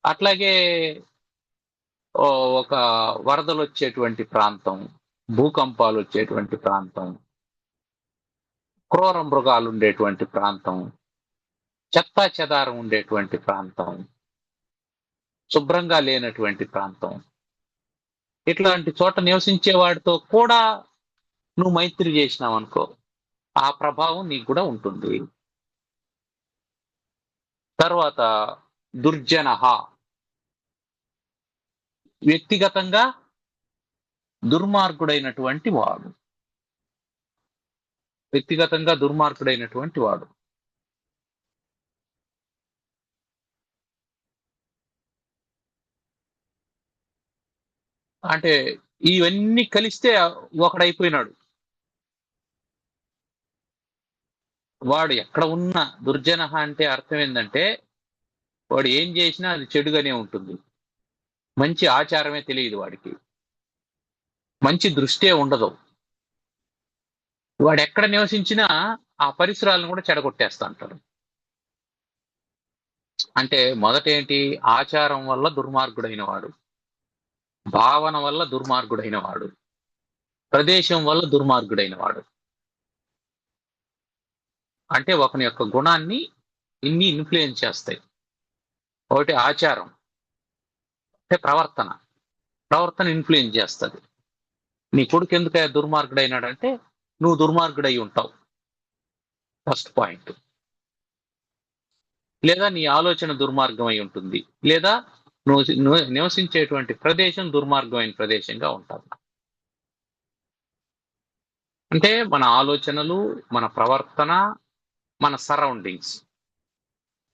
అట్లాగే ఒక వరదలు వచ్చేటువంటి ప్రాంతం, భూకంపాలు వచ్చేటువంటి ప్రాంతం, క్రూర మృగాలు ఉండేటువంటి ప్రాంతం, చెత్తా చెదారం ఉండేటువంటి ప్రాంతం, శుభ్రంగా లేనటువంటి ప్రాంతం, ఇట్లాంటి చోట నివసించే వాడితో కూడా నువ్వు మైత్రి చేసినావు అనుకో, ఆ ప్రభావం నీకు కూడా ఉంటుంది. తర్వాత దుర్జనః. వ్యక్తిగతంగా దుర్మార్గుడైనటువంటి వాడు. వ్యక్తిగతంగా దుర్మార్గుడైనటువంటి వాడు. అంటే ఇవన్నీ కలిస్తే ఒకడైపోయినాడు. వాడు ఎక్కడ ఉన్న దుర్జనః అంటే అర్థం ఏంటంటే, వాడు ఏం చేసినా అది చెడుగానే ఉంటుంది. మంచి ఆచారమే తెలియదు వాడికి, మంచి దృష్టే ఉండదు. వాడు ఎక్కడ నివసించినా ఆ పరిసరాలను కూడా చెడగొట్టేస్తా అంటాడు. అంటే మొదట ఏంటి? ఆచారం వల్ల దుర్మార్గుడైన వాడు, భావన వల్ల దుర్మార్గుడైన వాడు, ప్రదేశం వల్ల దుర్మార్గుడైన వాడు. అంటే ఒకని యొక్క గుణాన్ని ఇన్ని ఇన్ఫ్లుయెన్స్ చేస్తాయి. ఒకటి ఆచారం, అంటే ప్రవర్తన ఇన్ఫ్లుయెన్స్ చేస్తుంది. నీ కొడుకు ఎందుకు దుర్మార్గుడైనాడంటే నువ్వు దుర్మార్గుడై ఉంటావు, ఫస్ట్ పాయింట్. లేదా నీ ఆలోచన దుర్మార్గం అయి ఉంటుంది, లేదా నువ్వు నివసించేటువంటి ప్రదేశం దుర్మార్గమైన ప్రదేశంగా ఉంటుంది. అంటే మన ఆలోచనలు, మన ప్రవర్తన, మన సరౌండింగ్స్,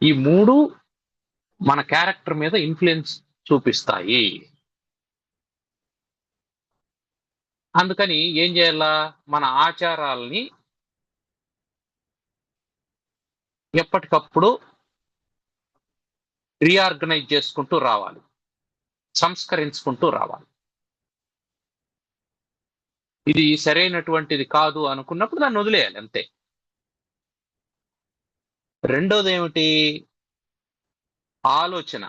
ఈ మూడు మన క్యారెక్టర్ మీద ఇన్ఫ్లుయెన్స్ చూపిస్తాయి. అందుకని ఏం చేయాలా? మన ఆచారాలని ఎప్పటికప్పుడు రీఆర్గనైజ్ చేసుకుంటూ రావాలి, సంస్కరించుకుంటూ రావాలి. ఇది సరైనటువంటిది కాదు అనుకున్నప్పుడు దాన్ని వదిలేయాలి, అంతే. రెండోది ఏమిటి? ఆలోచన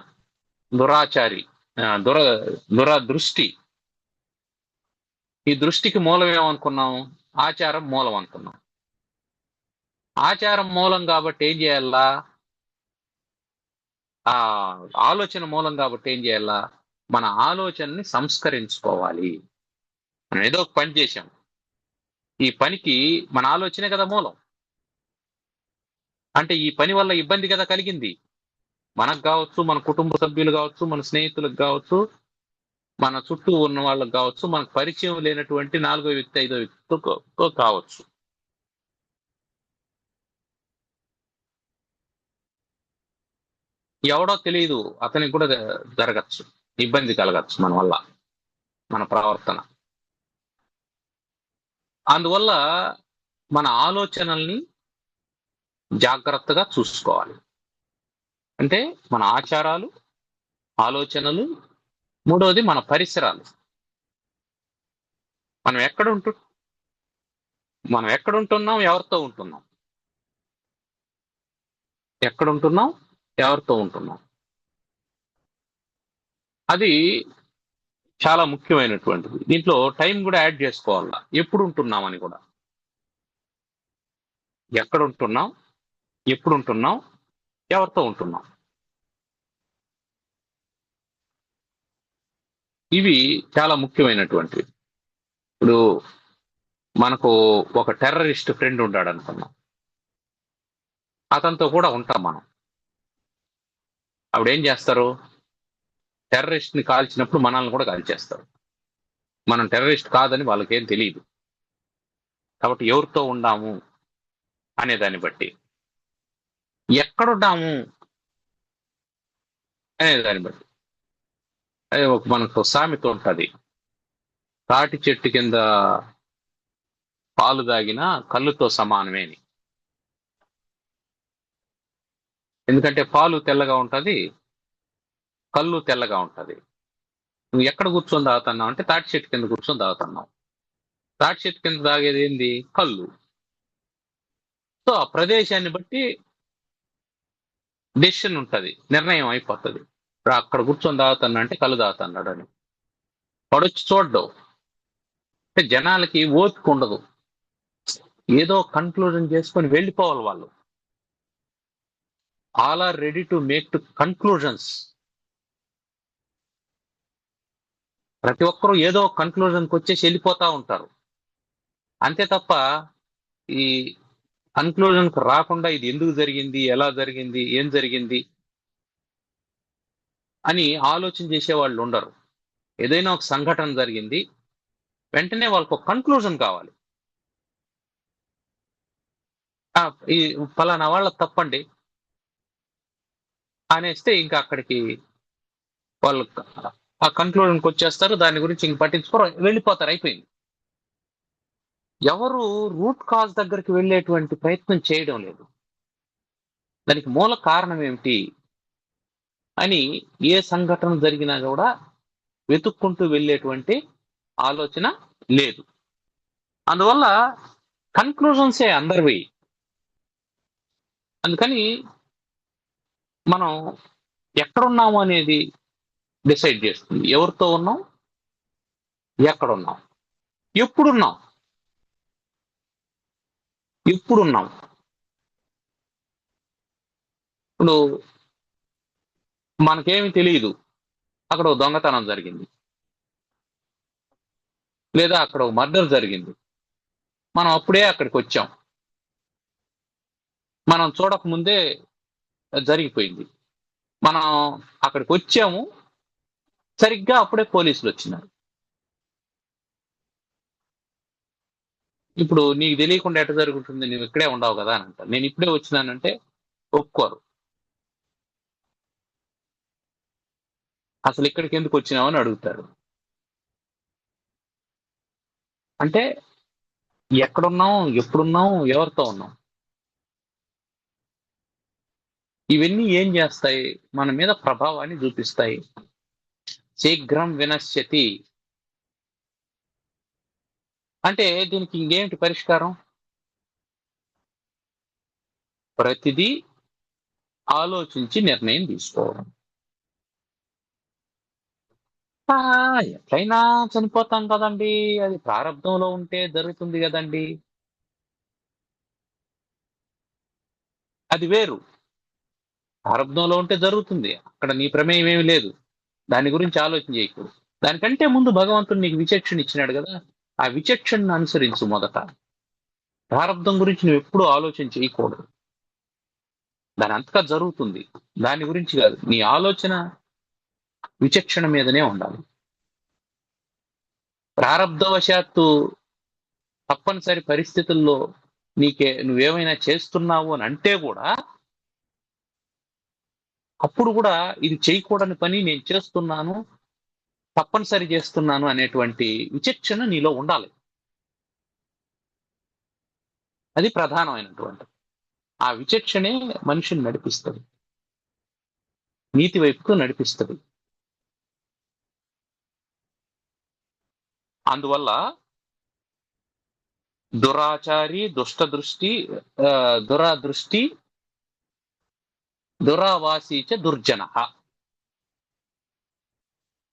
దురాచారి, దురదృష్టి. ఈ దృష్టికి మూలం ఏమనుకున్నాం? ఆచారం మూలం అనుకున్నాం. ఆచారం మూలం కాబట్టి ఏం చేయాలా? ఆ ఆలోచన మూలం కాబట్టి ఏం చేయాలా? మన ఆలోచనని సంస్కరించుకోవాలి. మనం ఏదో ఒక పని చేశాం, ఈ పనికి మన ఆలోచనే కదా మూలం. అంటే ఈ పని వల్ల ఇబ్బంది కదా కలిగింది, మనకు కావచ్చు, మన కుటుంబ సభ్యులు కావచ్చు, మన స్నేహితులకు కావచ్చు, మన చుట్టూ ఉన్న వాళ్ళకి కావచ్చు, మనకు పరిచయం లేనటువంటి 4వ వ్యక్తి 5వ వ్యక్తితో కావచ్చు. ఎవడో తెలియదు, అతనికి కూడా జరగచ్చు, ఇబ్బంది కలగచ్చు మన వల్ల, మన ప్రవర్తన. అందువల్ల మన ఆలోచనల్ని జాగ్రత్తగా చూసుకోవాలి. అంటే మన ఆచారాలు, ఆలోచనలు, మూడవది మన పరిసరాలు. మనం ఎక్కడుంటున్నాం, ఎవరితో ఉంటున్నాం, ఎక్కడుంటున్నాం, ఎవరితో ఉంటున్నాం, అది చాలా ముఖ్యమైనటువంటిది. దీంట్లో టైం కూడా యాడ్ చేసుకోవాలా, ఎప్పుడు ఉంటున్నామని కూడా. ఎక్కడుంటున్నాం, ఎప్పుడు ఉంటున్నాం, ఎవరితో ఉంటున్నాం, ఇవి చాలా ముఖ్యమైనటువంటివి. ఇప్పుడు మనకు ఒక టెర్రరిస్ట్ ఫ్రెండ్ ఉంటాడు అనుకున్నాం, అతనితో కూడా ఉంటాం మనం. అప్పుడు ఏం చేస్తారు, టెర్రరిస్ట్ ని కాల్చినప్పుడు మనల్ని కూడా కాల్చేస్తారు. మనం టెర్రరిస్ట్ కాదని వాళ్ళకేం తెలియదు. కాబట్టి ఎవరితో ఉండాము అనే దాన్ని బట్టి, ఎక్కడున్నాము అనే దాన్ని బట్టి, అదే మనకు సామెత ఉంటుంది, తాటి చెట్టు కింద పాలు దాగినా కళ్ళుతో సమానమే అని. ఎందుకంటే పాలు తెల్లగా ఉంటది, కళ్ళు తెల్లగా ఉంటది. నువ్వు ఎక్కడ కూర్చొని తాగుతున్నావు అంటే తాటి చెట్టు కింద కూర్చొని తాగుతున్నావు. తాటి చెట్టు కింద తాగేది ఏంది, కళ్ళు. సో ఆ ప్రదేశాన్ని బట్టి డెసిషన్ ఉంటది, నిర్ణయం అయిపోతుంది. ఇప్పుడు అక్కడ కూర్చొని తాగుతున్నా అంటే కళ్ళు తాగుతున్నాడు అని. వాడొచ్చి చూడ్డం అంటే జనాలకి ఓపిక ఉండదు, ఏదో కన్క్లూజన్ చేసుకొని వెళ్ళిపోవాలి వాళ్ళు. All are ready to make to conclusions. ప్రతి ఒక్కరూ ఏదో కన్క్లూజన్కి వచ్చేసి వెళ్ళిపోతా ఉంటారు. అంతే తప్ప ఈ కన్క్లూజన్కి రాకుండా ఇది ఎందుకు జరిగింది, ఎలా జరిగింది, ఏం జరిగింది అని ఆలోచన చేసే వాళ్ళు ఉండరు. ఏదైనా ఒక సంఘటన జరిగింది, వెంటనే వాళ్ళకు ఒక కన్క్లూజన్ కావాలి. ఈ ఫలానా వాళ్ళ తప్పండి అనేస్తే ఇంకా అక్కడికి వాళ్ళు ఆ కన్క్లూజన్కి వచ్చేస్తారు, దాని గురించి ఇంక పట్టించుకోరు, వెళ్ళిపోతారు, అయిపోయింది. ఎవరు రూట్ కాజ్ దగ్గరికి వెళ్ళేటువంటి ప్రయత్నం చేయడం లేదు. దానికి మూల కారణం ఏమిటి అని ఏ సంఘటన జరిగినా కూడా వెతుక్కుంటూ వెళ్ళేటువంటి ఆలోచన లేదు. అందువల్ల కన్క్లూజన్సే అందరివి. అందుకని మనం ఎక్కడున్నాము అనేది డిసైడ్ చేస్తుంది, ఎవరితో ఉన్నాం, ఎక్కడున్నాం, ఎప్పుడున్నాం. ఇప్పుడు మనకేమి తెలియదు, అక్కడ ఒక దొంగతనం జరిగింది, లేదా అక్కడ ఒక మర్డర్ జరిగింది, మనం అప్పుడే అక్కడికి వచ్చాం, మనం చూడకముందే జరిగిపోయింది, మనం అక్కడికి వచ్చాము, సరిగ్గా అప్పుడే పోలీసులు వచ్చినారు. ఇప్పుడు నీకు తెలియకుండా ఎట్ట జరుగుతుంది, నువ్వు ఇక్కడే ఉండవు కదా అని అంటారు. నేను ఇప్పుడే వచ్చినానంటే ఒప్పుకోరు. అసలు ఇక్కడికి ఎందుకు వచ్చినావు అని అడుగుతారు. అంటే ఎక్కడున్నాం, ఎప్పుడున్నాం, ఎవరితో ఉన్నాం, ఇవన్నీ ఏం చేస్తాయి, మన మీద ప్రభావాన్ని చూపిస్తాయి. శీఘ్రం వినశ్యతి అంటే దీనికి ఇంకేమిటి పరిష్కారం, ప్రతిదీ ఆలోచించి నిర్ణయం తీసుకోవడం. ఎట్లయినా చనిపోతాం కదండి, అది ప్రారంభంలో ఉంటే జరుగుతుంది కదండి, అది వేరు. ప్రారంభంలో ఉంటే జరుగుతుంది, అక్కడ నీ ప్రమేయం ఏమి లేదు, దాని గురించి ఆలోచన చేయకూడదు. దానికంటే ముందు భగవంతుడు నీకు విచక్షణ ఇచ్చినాడు కదా, ఆ విచక్షణను అనుసరించు. మొదట ప్రారంభం గురించి నువ్వు ఎప్పుడూ ఆలోచన చేయకూడదు, దాని అంతగా జరుగుతుంది, దాని గురించి కాదు, నీ ఆలోచన విచక్షణ మీదనే ఉండాలి. ప్రారబ్ధవశాత్తు తప్పనిసరి పరిస్థితుల్లో నువ్వేమైనా చేస్తున్నావు అని అంటే కూడా అప్పుడు కూడా ఇది చేయకూడని పని నేను చేస్తున్నాను, తప్పనిసరి చేస్తున్నాను అనేటువంటి విచక్షణ నీలో ఉండాలి. అది ప్రధానమైనటువంటి. ఆ విచక్షణే మనిషిని నడిపిస్తుంది, నీతి వైపుకు నడిపిస్తుంది. అందువల్ల దురాచారి, దురాదృష్టి, దురావాసీచ దుర్జన.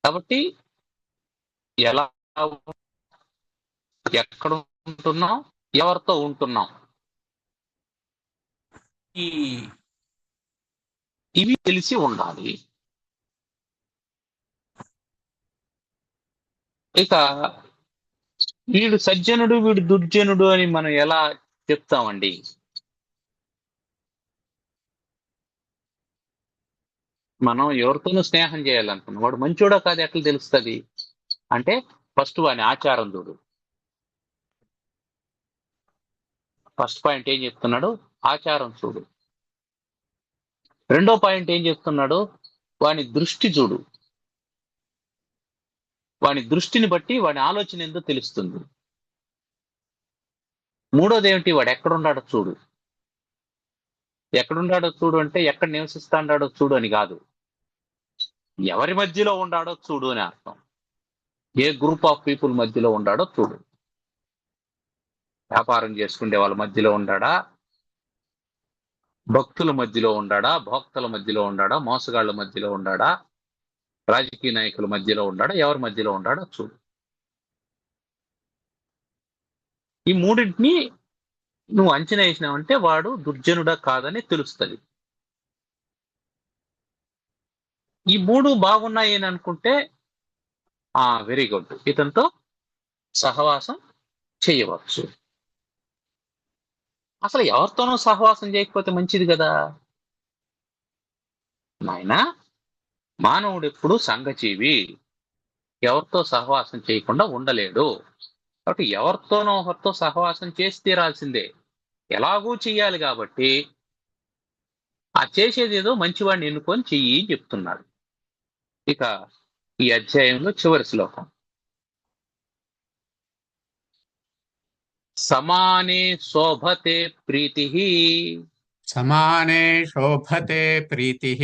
కాబట్టి ఎలా, ఎక్కడ ఉంటున్నాం, ఎవరితో ఉంటున్నాం, ఇవి తెలిసి ఉండాలి. ఇక వీడు సజ్జనుడు వీడు దుర్జనుడు అని మనం ఎలా చెప్తామండి? మనం ఎవరితోనూ స్నేహం చేయాలనుకున్నాం, వాడు మంచోడో కాదు ఎట్లా తెలుస్తుంది అంటే ఫస్ట్ వాని ఆచారం చూడు. ఫస్ట్ పాయింట్ ఏం చెప్తున్నాడు? ఆచారం చూడు. రెండో పాయింట్ ఏం చెప్తున్నాడు? వాని దృష్టి చూడు. వాని దృష్టిని బట్టి వాని ఆలోచన ఏందో తెలుస్తుంది. మూడోది ఏమిటి? వాడు ఎక్కడున్నాడో చూడు. ఎక్కడున్నాడో చూడు అంటే ఎక్కడ నివసిస్తాడాడో చూడు అని కాదు, ఎవరి మధ్యలో ఉండాడో చూడు అని అర్థం. ఏ గ్రూప్ ఆఫ్ పీపుల్ మధ్యలో ఉండాడో చూడు. వ్యాపారం చేసుకునే వాళ్ళ మధ్యలో ఉండాడా, భక్తుల మధ్యలో ఉండాడా, భోక్తల మధ్యలో ఉండాడా, మోసగాళ్ల మధ్యలో ఉండాడా, రాజకీయ నాయకుల మధ్యలో ఉండాడా, ఎవరి మధ్యలో ఉండాడో చూడు. ఈ మూడింటిని నువ్వు అంచనా వేసినావంటే వాడు దుర్జనుడా కాదని తెలుస్తుంది. ఈ మూడు బాగున్నాయి అని అనుకుంటే వెరీ గుడ్, ఇతనితో సహవాసం చేయవచ్చు. అసలు ఎవరితోనూ సహవాసం చేయకపోతే మంచిది కదా నాయనా. మానవుడు ఎప్పుడు సంఘజీవి, ఎవరితో సహవాసం చేయకుండా ఉండలేడు. కాబట్టి ఎవరితోనో ఒకరితో సహవాసం చేసి తీరాల్సిందే, ఎలాగూ చెయ్యాలి. కాబట్టి ఆ చేసేది ఏదో మంచివాడిని ఎన్నుకొని చెయ్యి అని చెప్తున్నాడు. ఇక ఈ అధ్యాయంలో చివరి శ్లోకం. సమానే శోభతే ప్రీతి, సమానే శోభతే ప్రీతిః,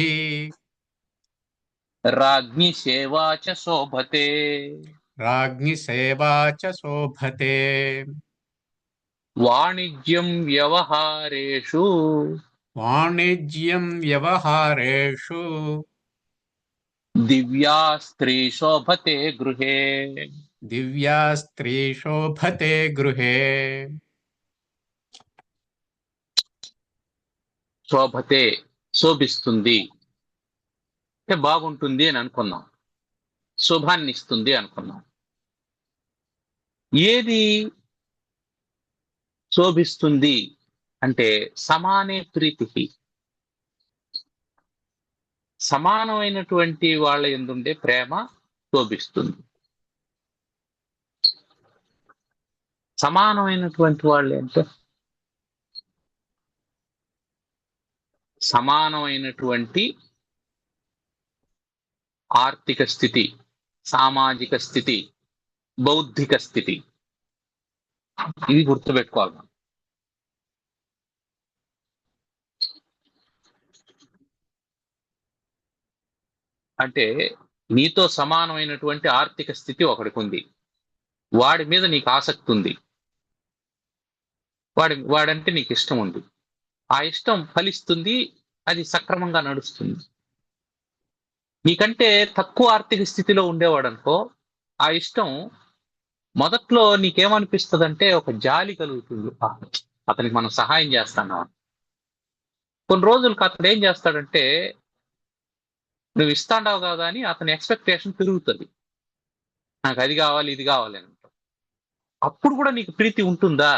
రాజ్ఞి సేవా చ శోభతే. రాజ్ఞి సేవా చ శోభతే. వాణిజ్యం వ్యవహారేషు, వాణిజ్యం వ్యవహారేషు, దివ్యా స్త్రీ శోభతే గృహే. దివ్యా స్త్రీ శోభతే గృహే. శోభతే శోభిస్తుంది అంటే బాగుంటుంది అని అనుకున్నాం, శుభాన్ని ఇస్తుంది అనుకున్నాం. ఏది శోభిస్తుంది అంటే సమానే ప్రీతికి, సమానమైనటువంటి వాళ్ళ యందుండే ప్రేమ శోభిస్తుంది. సమానమైనటువంటి వాళ్ళు అంటే సమానమైనటువంటి ఆర్థిక స్థితి, సామాజిక స్థితి, బౌద్ధిక స్థితి, ఇది గుర్తుపెట్టుకోవాలి. అంటే నీతో సమానమైనటువంటి ఆర్థిక స్థితి ఒకడికి ఉంది, వాడి మీద నీకు ఆసక్తి ఉంది, వాడంటే నీకు ఇష్టం ఉంది, ఆ ఇష్టం ఫలిస్తుంది, అది సక్రమంగా నడుస్తుంది. నీకంటే తక్కువ ఆర్థిక స్థితిలో ఉండేవాడు అనుకో, ఆ ఇష్టం మొదట్లో నీకేమనిపిస్తుంది అంటే ఒక జాలి కలుగుతుంది, అతనికి మనం సహాయం చేస్తున్నాం. కొన్ని రోజులకు అతడు ఏం చేస్తాడంటే నువ్వు ఇస్తాండావు కదా అని అతని ఎక్స్పెక్టేషన్ పెరుగుతుంది, నాకు అది కావాలి ఇది కావాలి అని. అప్పుడు కూడా నీకు ప్రీతి ఉంటుందా?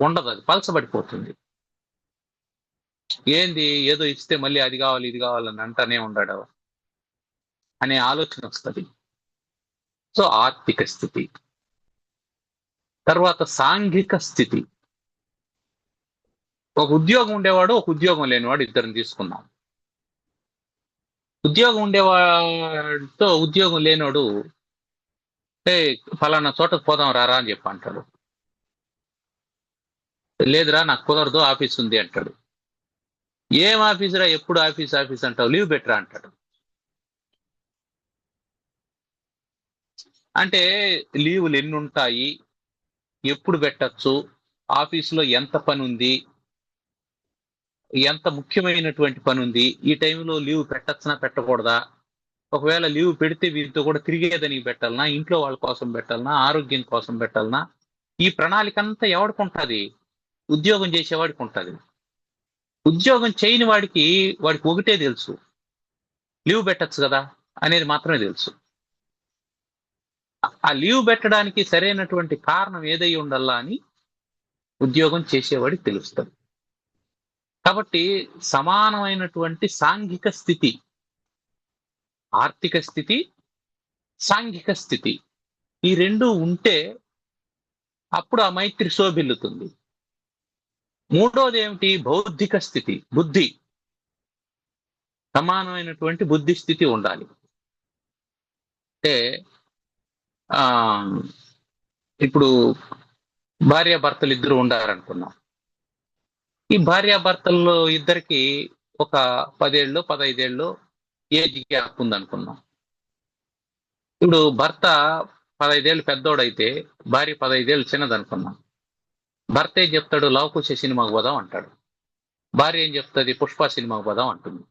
ఉండదు, అది పలచబడిపోతుంది. ఏంది ఏదో ఇస్తే మళ్ళీ అది కావాలి ఇది కావాలని అంటానే ఉన్నాడు అనే ఆలోచన వస్తుంది. సో ఆర్థిక స్థితి. తర్వాత సాంఘిక స్థితి. ఒక ఉద్యోగం ఉండేవాడు, ఒక ఉద్యోగం లేనివాడు, ఇద్దరిని తీసుకున్నాం. ఉద్యోగం ఉండేవాడితో ఉద్యోగం లేనివాడు ఫలానా చోటకు పోదాం రారా అని చెప్పి అంటాడు. లేదురా నాకు కుదరదు, ఆఫీస్ ఉంది అంటాడు. ఏం ఆఫీసురా, ఎప్పుడు ఆఫీస్ ఆఫీస్ అంటావు, లీవ్ పెట్టరా అంటాడు. అంటే లీవులు ఎన్ని ఉంటాయి, ఎప్పుడు పెట్టచ్చు, ఆఫీసులో ఎంత పని ఉంది, ఎంత ముఖ్యమైనటువంటి పని ఉంది, ఈ టైంలో లీవ్ పెట్టచ్చనా పెట్టకూడదా, ఒకవేళ లీవ్ పెడితే వీరితో కూడా తిరిగేదానికి పెట్టాలనా, ఇంట్లో వాళ్ళ కోసం పెట్టాలనా, ఆరోగ్యం కోసం పెట్టాలనా, ఈ ప్రణాళిక అంతా ఎవరికి ఉంటుంది? ఉద్యోగం చేసేవాడికి ఉంటుంది. ఉద్యోగం చేయని వాడికి ఒకటే తెలుసు, లీవ్ పెట్టచ్చు కదా అనేది మాత్రమే తెలుసు. ఆ లీవ్ పెట్టడానికి సరైనటువంటి కారణం ఏదై ఉండాలా అని ఉద్యోగం చేసేవాడికి తెలుస్తుంది. కాబట్టి సమానమైనటువంటి సాంఘిక స్థితి, ఆర్థిక స్థితి, సాంఘిక స్థితి, ఈ రెండు ఉంటే అప్పుడు ఆ మైత్రి శోభిల్లుతుంది. మూడోది ఏమిటి? బౌద్ధిక స్థితి, బుద్ధి, సమానమైనటువంటి బుద్ధి స్థితి ఉండాలి. అంటే ఇప్పుడు భార్యాభర్తలు ఇద్దరు ఉండాలనుకున్నాం. ఈ భార్యాభర్తల్లో ఇద్దరికి ఒక 10 ఏళ్ళు 15 ఏళ్ళు ఏజ్ గ్యాప్ ఉందనుకున్నాం. ఇప్పుడు భర్త 15 ఏళ్ళు పెద్దోడైతే భార్య 15 ఏళ్ళు చిన్నదనుకున్నాం. భర్త ఏం చెప్తాడు? లవకుశ సినిమాకు పోదాం అంటాడు. భార్య ఏం చెప్తుంది? పుష్ప సినిమాకు పోదాం అంటుంది.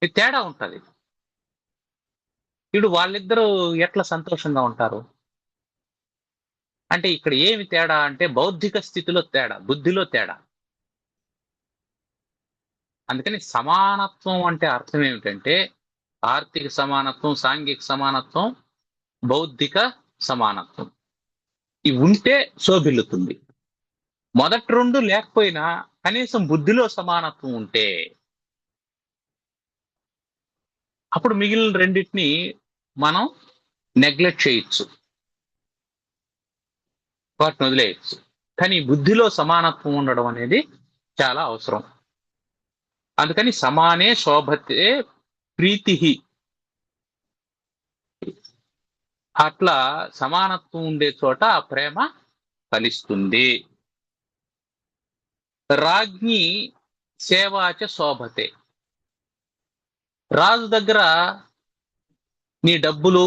ఇది తేడా ఉంటది. ఇప్పుడు వాళ్ళిద్దరూ ఎట్లా సంతోషంగా ఉంటారు అంటే ఇక్కడ ఏమి తేడా అంటే బౌద్ధిక స్థితిలో తేడా, బుద్ధిలో తేడా. అందుకని సమానత్వం అంటే అర్థం ఏమిటంటే ఆర్థిక సమానత్వం, సాంఘిక సమానత్వం, బౌద్ధిక సమానత్వం. ఇవి ఉంటే శోభిల్లుతుంది. మొదటి రెండు లేకపోయినా కనీసం బుద్ధిలో సమానత్వం ఉంటే అప్పుడు మిగిలిన రెండింటిని మనం నెగ్లెక్ట్ చేయొచ్చు, వాటిని వదిలేయచ్చు. కానీ బుద్ధిలో సమానత్వం ఉండడం అనేది చాలా అవసరం. అందుకని సమానే శోభతే ప్రీతి, అట్లా సమానత్వం ఉండే చోట ఆ ప్రేమ ఫలిస్తుంది. రాజ్ఞి సేవాచ శోభతే. రాజు దగ్గర నీ డబ్బులు,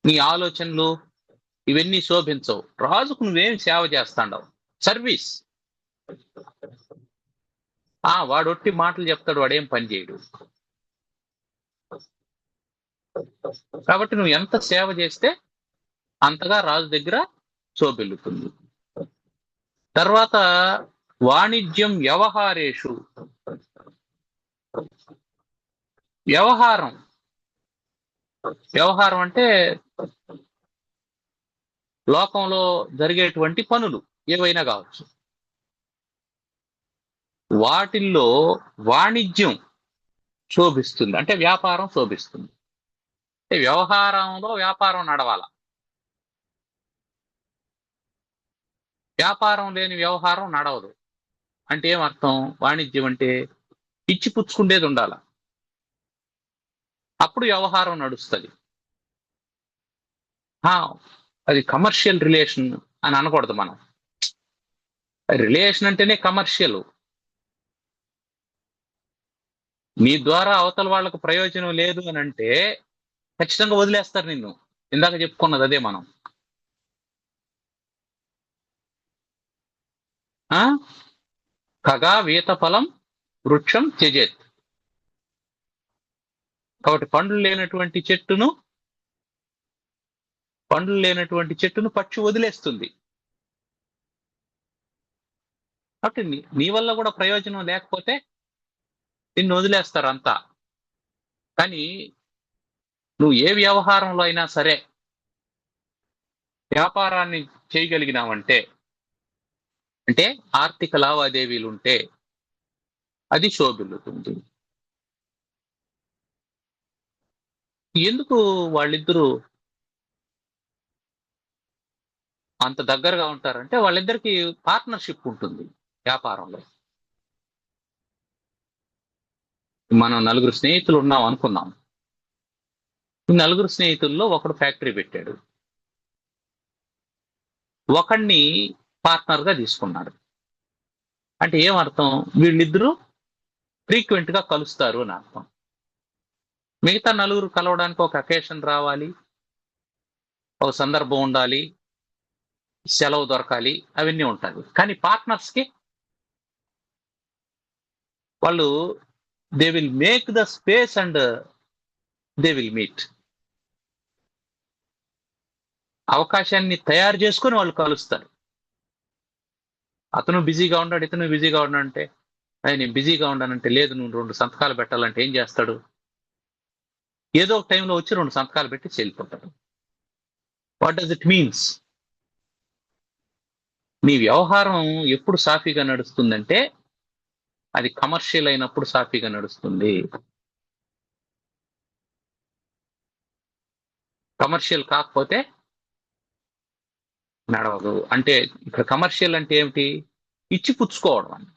నీ ఆలోచనలు ఇవన్నీ శోభించవు. రాజుకు నువ్వేం సేవ చేస్తాండవు? సర్వీస్. వాడు ఒట్టి మాటలు చెప్తాడు, వాడేం పని చేయడు. కాబట్టి నువ్వు ఎంత సేవ చేస్తే అంతగా రాజు దగ్గర శోభిల్లుతుంది. తర్వాత వాణిజ్యం వ్యవహారేషు. వ్యవహారం అంటే లోకంలో జరిగేటువంటి పనులు ఏవైనా కావచ్చు. వాటిల్లో వాణిజ్యం శోభిస్తుంది, అంటే వ్యాపారం శోభిస్తుంది. అంటే వ్యవహారంలో వ్యాపారం నడవాల. వ్యాపారం లేని వ్యవహారం నడవదు. అంటే ఏమర్థం? వాణిజ్యం అంటే ఇచ్చి పుచ్చుకుండేది ఉండాల, అప్పుడు వ్యవహారం నడుస్తుంది. అది కమర్షియల్ రిలేషన్ అని అనకూడదు మనం. రిలేషన్ అంటేనే కమర్షియల్. నీ ద్వారా అవతల వాళ్ళకు ప్రయోజనం లేదు అని అంటే ఖచ్చితంగా వదిలేస్తారు నిన్ను. ఇందాక చెప్పుకున్నది అదే మనం. ఖగా వీత ఫలం వృక్షం త్యజేత్. కాబట్టి పండ్లు లేనటువంటి చెట్టును పక్షి వదిలేస్తుంది. కాబట్టి నీ వల్ల కూడా ప్రయోజనం లేకపోతే నిన్ను వదిలేస్తారు అంతా. కానీ నువ్వు ఏ వ్యవహారంలో అయినా సరే వ్యాపారాన్ని చేయగలిగినావంటే, అంటే ఆర్థిక లావాదేవీలు ఉంటే అది శోభిల్లుతుంది. ఎందుకు వాళ్ళిద్దరూ అంత దగ్గరగా ఉంటారంటే వాళ్ళిద్దరికి పార్ట్నర్షిప్ ఉంటుంది వ్యాపారంలో. మనం నలుగురు స్నేహితులు ఉన్నాం అనుకున్నాం. ఈ నలుగురు స్నేహితుల్లో ఒకడు ఫ్యాక్టరీ పెట్టాడు, ఒకడిని పార్ట్నర్ గా తీసుకున్నాడు. అంటే ఏమర్థం? వీళ్ళిద్దరూ ఫ్రీక్వెంట్ గా కలుస్తారు అని అర్థం. మిగతా నలుగురు కలవడానికి ఒక అకేషన్ రావాలి, ఒక సందర్భం ఉండాలి, సెలవు దొరకాలి, అవన్నీ ఉంటాయి. కానీ పార్ట్నర్స్ కి వాళ్ళు they will make the space and they will meet. అవకాశాన్ని తయారు చేసుకొని వాళ్ళు కలుస్తారు. అతను బిజీగా ఉన్నాడు, ఇతను బిజీగా ఉన్నాడంటే, నేను బిజీగా ఉన్నానంటే, లేదు నువ్వు 2 సంతకాలు పెట్టాలంటే ఏం చేస్తాడు? ఏదో ఒక టైంలో వచ్చి 2 సంతకాలు పెట్టి చెల్లిపోతాడు. What does it means? మీ వ్యవహారం ఎప్పుడు సాఫీగా నడుస్తుందంటే అది కమర్షియల్ అయినప్పుడు సాఫీగా నడుస్తుంది. కమర్షియల్ కాకపోతే నడవదు. అంటే ఇక్కడ కమర్షియల్ అంటే ఏమిటి? ఇచ్చిపుచ్చుకోవడం అని.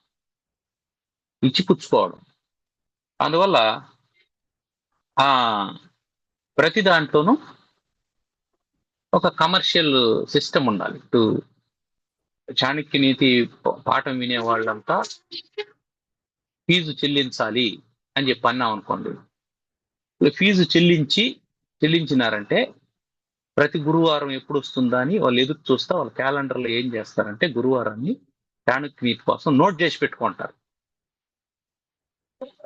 ఇచ్చిపుచ్చుకోవడం. అందువల్ల ఆ ప్రతి దాంట్లోనూ ఒక కమర్షియల్ సిస్టమ్ ఉండాలి. ఇటు చాణక్య నీతి పాఠం వినే వాళ్ళంతా ఫీజు చెల్లించాలి అని చెప్పి అన్నాం అనుకోండి. ఫీజు చెల్లించినారంటే ప్రతి గురువారం ఎప్పుడు వస్తుందా అని వాళ్ళు ఎదురు చూస్తా వాళ్ళ క్యాలెండర్లో ఏం చేస్తారంటే గురువారాన్ని చాణక్య నీతి కోసం నోట్ చేసి పెట్టుకుంటారు.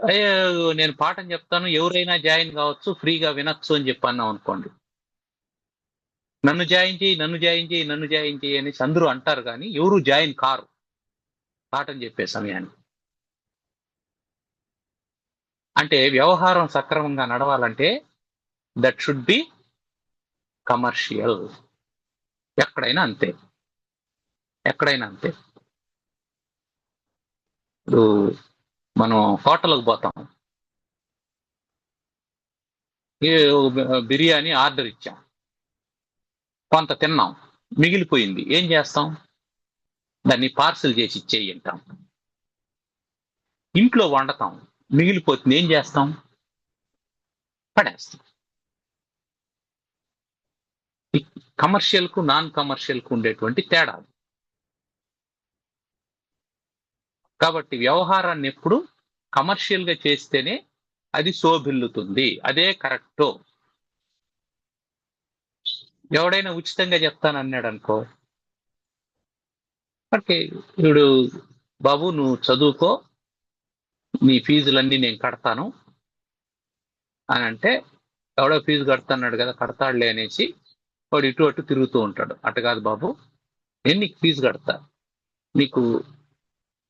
అయ్యో నేను పాఠం చెప్తాను, ఎవరైనా జాయిన్ కావచ్చు, ఫ్రీగా వినొచ్చు అని చెప్పి అన్నాం అనుకోండి. నన్ను జాయిన్ చేయి, నన్ను జాయిన్ చేయి, నన్ను జాయిన్ చేయి అనేసి అందరూ అంటారు, కానీ ఎవరు జాయిన్ కారు పాఠం చెప్పే సమయానికి. అంటే వ్యవహారం సక్రమంగా నడవాలంటే దట్ షుడ్ బి కమర్షియల్. ఎక్కడైనా అంతే, ఎక్కడైనా అంతే. ఇప్పుడు మనం హోటల్కి పోతాం, బిర్యానీ ఆర్డర్ ఇచ్చాం, కొంత తిన్నాం, మిగిలిపోయింది, ఏం చేస్తాం? దాన్ని పార్సిల్ చేసి ఇచ్చేయి అంటాం. ఇంట్లో వండతాం, మిగిలిపోతుంది, ఏం చేస్తాం? పడేస్తాం. కమర్షియల్ కు నాన్ కమర్షియల్ కు ఉండేటువంటి తేడా. కాబట్టి వ్యవహారాన్ని ఎప్పుడు కమర్షియల్ గా చేస్తేనే అది శోభిల్లుతుంది, అదే కరెక్టో. ఎవడైనా ఉచితంగా చెప్తానన్నాడు అనుకో, అంటే ఇప్పుడు బాబు నువ్వు చదువుకో, నీ ఫీజులన్నీ నేను కడతాను అని అంటే, ఎవడో ఫీజు కడతాన్నాడు కదా, కడతాడులే అనేసి వాడు ఇటు అటు తిరుగుతూ ఉంటాడు. అటు కాదు బాబు, నేను నీకు ఫీజు కడతా, నీకు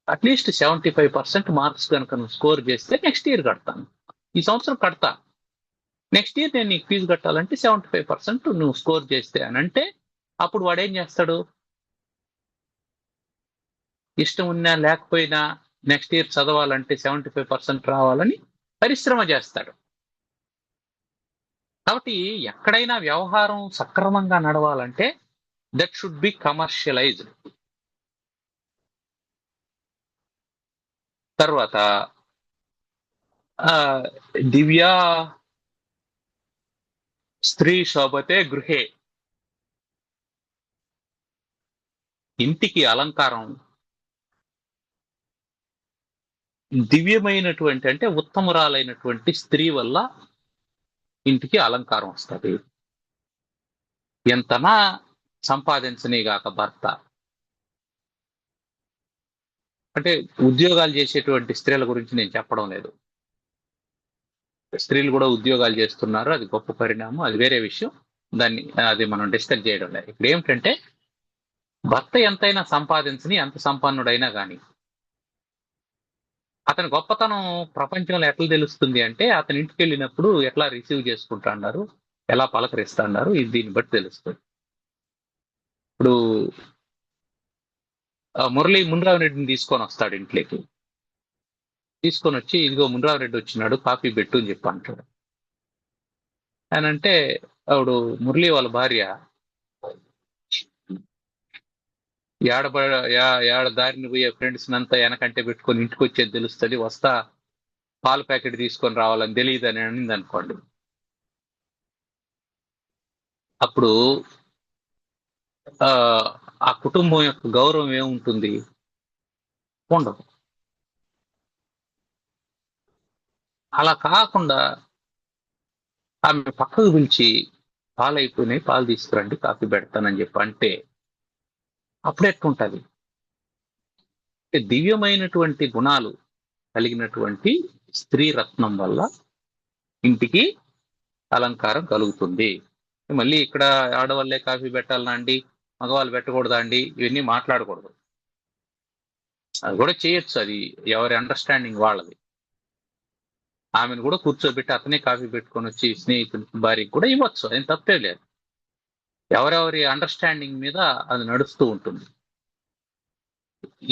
అట్లీస్ట్ 75% మార్క్స్ కనుక నువ్వు స్కోర్ చేస్తే నెక్స్ట్ ఇయర్ కడతాను, ఈ సంవత్సరం కడతా, నెక్స్ట్ ఇయర్ నేను నీకు ఫీజు కట్టాలంటే 75% నువ్వు స్కోర్ చేస్తే అని అంటే, అప్పుడు వాడు ఏం చేస్తాడు? ఇష్టం ఉన్నా లేకపోయినా నెక్స్ట్ ఇయర్ చదవాలంటే 75% రావాలని పరిశ్రమ చేస్తాడు. కాబట్టి ఎక్కడైనా వ్యవహారం సక్రమంగా నడవాలంటే దట్ షుడ్ బి కమర్షియలైజ్డ్. తర్వాత దివ్యా స్త్రీ శోభతే గృహే, ఇంటికి అలంకారం దివ్యమైనటువంటి అంటే ఉత్తమురాలైనటువంటి స్త్రీ వల్ల ఇంటికి అలంకారం వస్తుంది. ఎంతనా సంపాదించనీగాక భర్త, అంటే ఉద్యోగాలు చేసేటువంటి స్త్రీల గురించి నేను చెప్పడం లేదు, స్త్రీలు కూడా ఉద్యోగాలు చేస్తున్నారు, అది గొప్ప పరిణామం, అది వేరే విషయం, అది మనం డిస్కస్ చేయడం లేదు. ఇప్పుడు ఏమిటంటే భర్త ఎంతైనా సంపాదించని, ఎంత సంపన్నుడైనా కానీ అతని గొప్పతనం ప్రపంచంలో ఎట్లా తెలుస్తుంది అంటే అతని ఇంటికి వెళ్ళినప్పుడు ఎట్లా రిసీవ్ చేసుకుంటున్నారు, ఎలా పలకరిస్తున్నారు, ఇది దీన్ని బట్టి తెలుస్తుంది. ఇప్పుడు మునరావిరెడ్డిని తీసుకొని వస్తాడు ఇంట్లోకి, తీసుకొని వచ్చి ఇదిగో మునరావిరెడ్డి వచ్చినాడు, కాఫీ పెట్టు అని చెప్పి అంటాడు. అని అంటే ఆవిడ మురళి వాళ్ళ భార్య ఏడ దారిని పోయే ఫ్రెండ్స్ అంతా వెనకంటే పెట్టుకొని ఇంటికి వచ్చేది తెలుస్తుంది, వస్తా పాల ప్యాకెట్ తీసుకొని రావాలని తెలియదు అని అనింది అనుకోండి. అప్పుడు ఆ కుటుంబం యొక్క గౌరవం ఏముంటుంది? ఉండదు. అలా కాకుండా ఆమె పక్కకు పిలిచి పాలు అయిపోయినాయి, పాలు తీసుకురండి, కాఫీ పెడతానని చెప్పి అంటే అప్పుడు ఎట్లుంటది? దివ్యమైనటువంటి గుణాలు కలిగినటువంటి స్త్రీ రత్నం వల్ల ఇంటికి అలంకారం కలుగుతుంది. మళ్ళీ ఇక్కడ ఆడవాళ్ళే కాఫీ పెట్టాలనా అండి, మగవాళ్ళు పెట్టకూడదా అండి, ఇవన్నీ మాట్లాడకూడదు. అది కూడా చేయొచ్చు, అది ఎవరి అండర్స్టాండింగ్ వాళ్ళది. ఆమెను కూడా కూర్చోబెట్టి అతనే కాఫీ పెట్టుకొని వచ్చి స్నేహితుల భార్యకి కూడా ఇవ్వచ్చు, ఏం తప్పే లేదు. ఎవరెవరి అండర్స్టాండింగ్ మీద అది నడుస్తూ ఉంటుంది.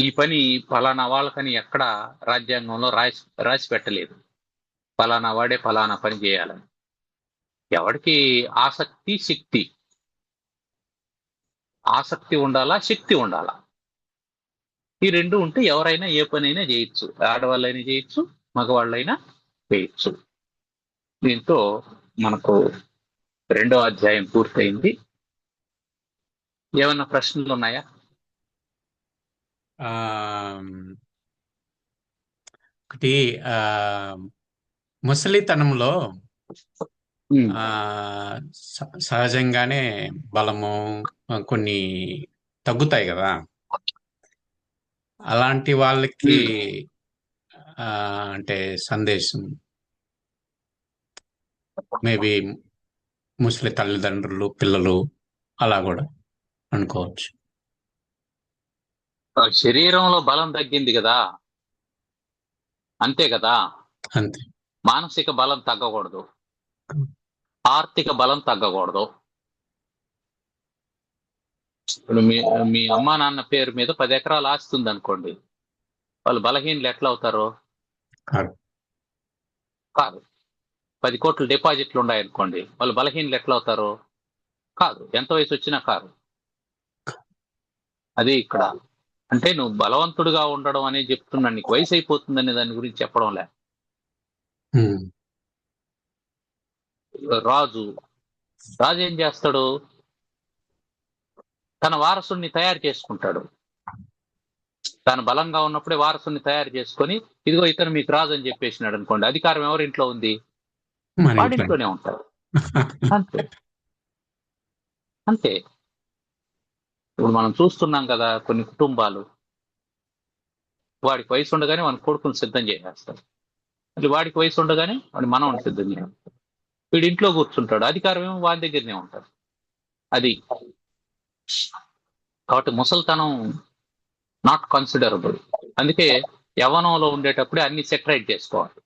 ఈ పని ఫలానా వాళ్ళకని ఎక్కడ రాజ్యాంగంలో రాసి పెట్టలేదు, ఫలానా వాడే ఫలానా పని చేయాలని. ఎవరికి ఆసక్తి శక్తి, ఆసక్తి ఉండాలా, శక్తి ఉండాలా. ఈ రెండు ఉంటే ఎవరైనా ఏ పనైనా చేయొచ్చు, ఆడవాళ్ళైనా చేయొచ్చు, మగవాళ్ళైనా చేయొచ్చు. దీంతో మనకు 2వ అధ్యాయం పూర్తయింది. ఏమన్నా ప్రశ్నలు ఉన్నాయా? ఒకటి, ముసలితనంలో సహజంగానే బలము కొన్ని తగ్గుతాయి కదా, అలాంటి వాళ్ళకి అంటే సందేశం మేబీ ముసలి తల్లిదండ్రులు, పిల్లలు అలా కూడా అనుకోవచ్చు. శరీరంలో బలం తగ్గింది కదా, అంతే కదా. అంతే. మానసిక బలం తగ్గకూడదు, ఆర్థిక బలం తగ్గకూడదు. ఇప్పుడు మీ అమ్మా నాన్న పేరు మీద 10 ఎకరాలు ఆస్తి ఉంది అనుకోండి, వాళ్ళు బలహీనలు ఎట్లా అవుతారు? కాదు. 10 కోట్ల డిపాజిట్లు ఉన్నాయనుకోండి, వాళ్ళు బలహీనలు ఎట్లా అవుతారు? కాదు. ఎంత వయసు వచ్చినా కాదు. అది ఇక్కడ అంటే నువ్వు బలవంతుడుగా ఉండడం అనేది చెప్తున్నాను, నీకు వయసు అయిపోతుందనే దాని గురించి చెప్పడం లే. రాజు ఏం చేస్తాడు? తన వారసుని తయారు చేసుకుంటాడు. తాను బలంగా ఉన్నప్పుడే వారసుని తయారు చేసుకొని, ఇదిగో ఇతను మీకు రాజు అని చెప్పేసినాడు అనుకోండి, అధికారం ఎవరింట్లో ఉంది? వాడింట్లోనే ఉంటాడు. అంతే అంతే. ఇప్పుడు మనం చూస్తున్నాం కదా, కొన్ని కుటుంబాలు వాడికి వయసు ఉండగానే వాడి కొడుకుని సిద్ధం చేసేస్తాడు, మళ్ళీ వాడికి వయసు ఉండగానే వాడి మనవని సిద్ధం చేస్తాడు. వీడి ఇంట్లో కూర్చుంటాడు, అధికారం ఏమో వాడి దగ్గరనే ఉంటాడు. అది కాబట్టి ముసలితనం నాట్ కన్సిడరబుల్. అందుకే యవ్వనంలో ఉండేటప్పుడే అన్ని సెటరైట్ చేసుకోవాలి.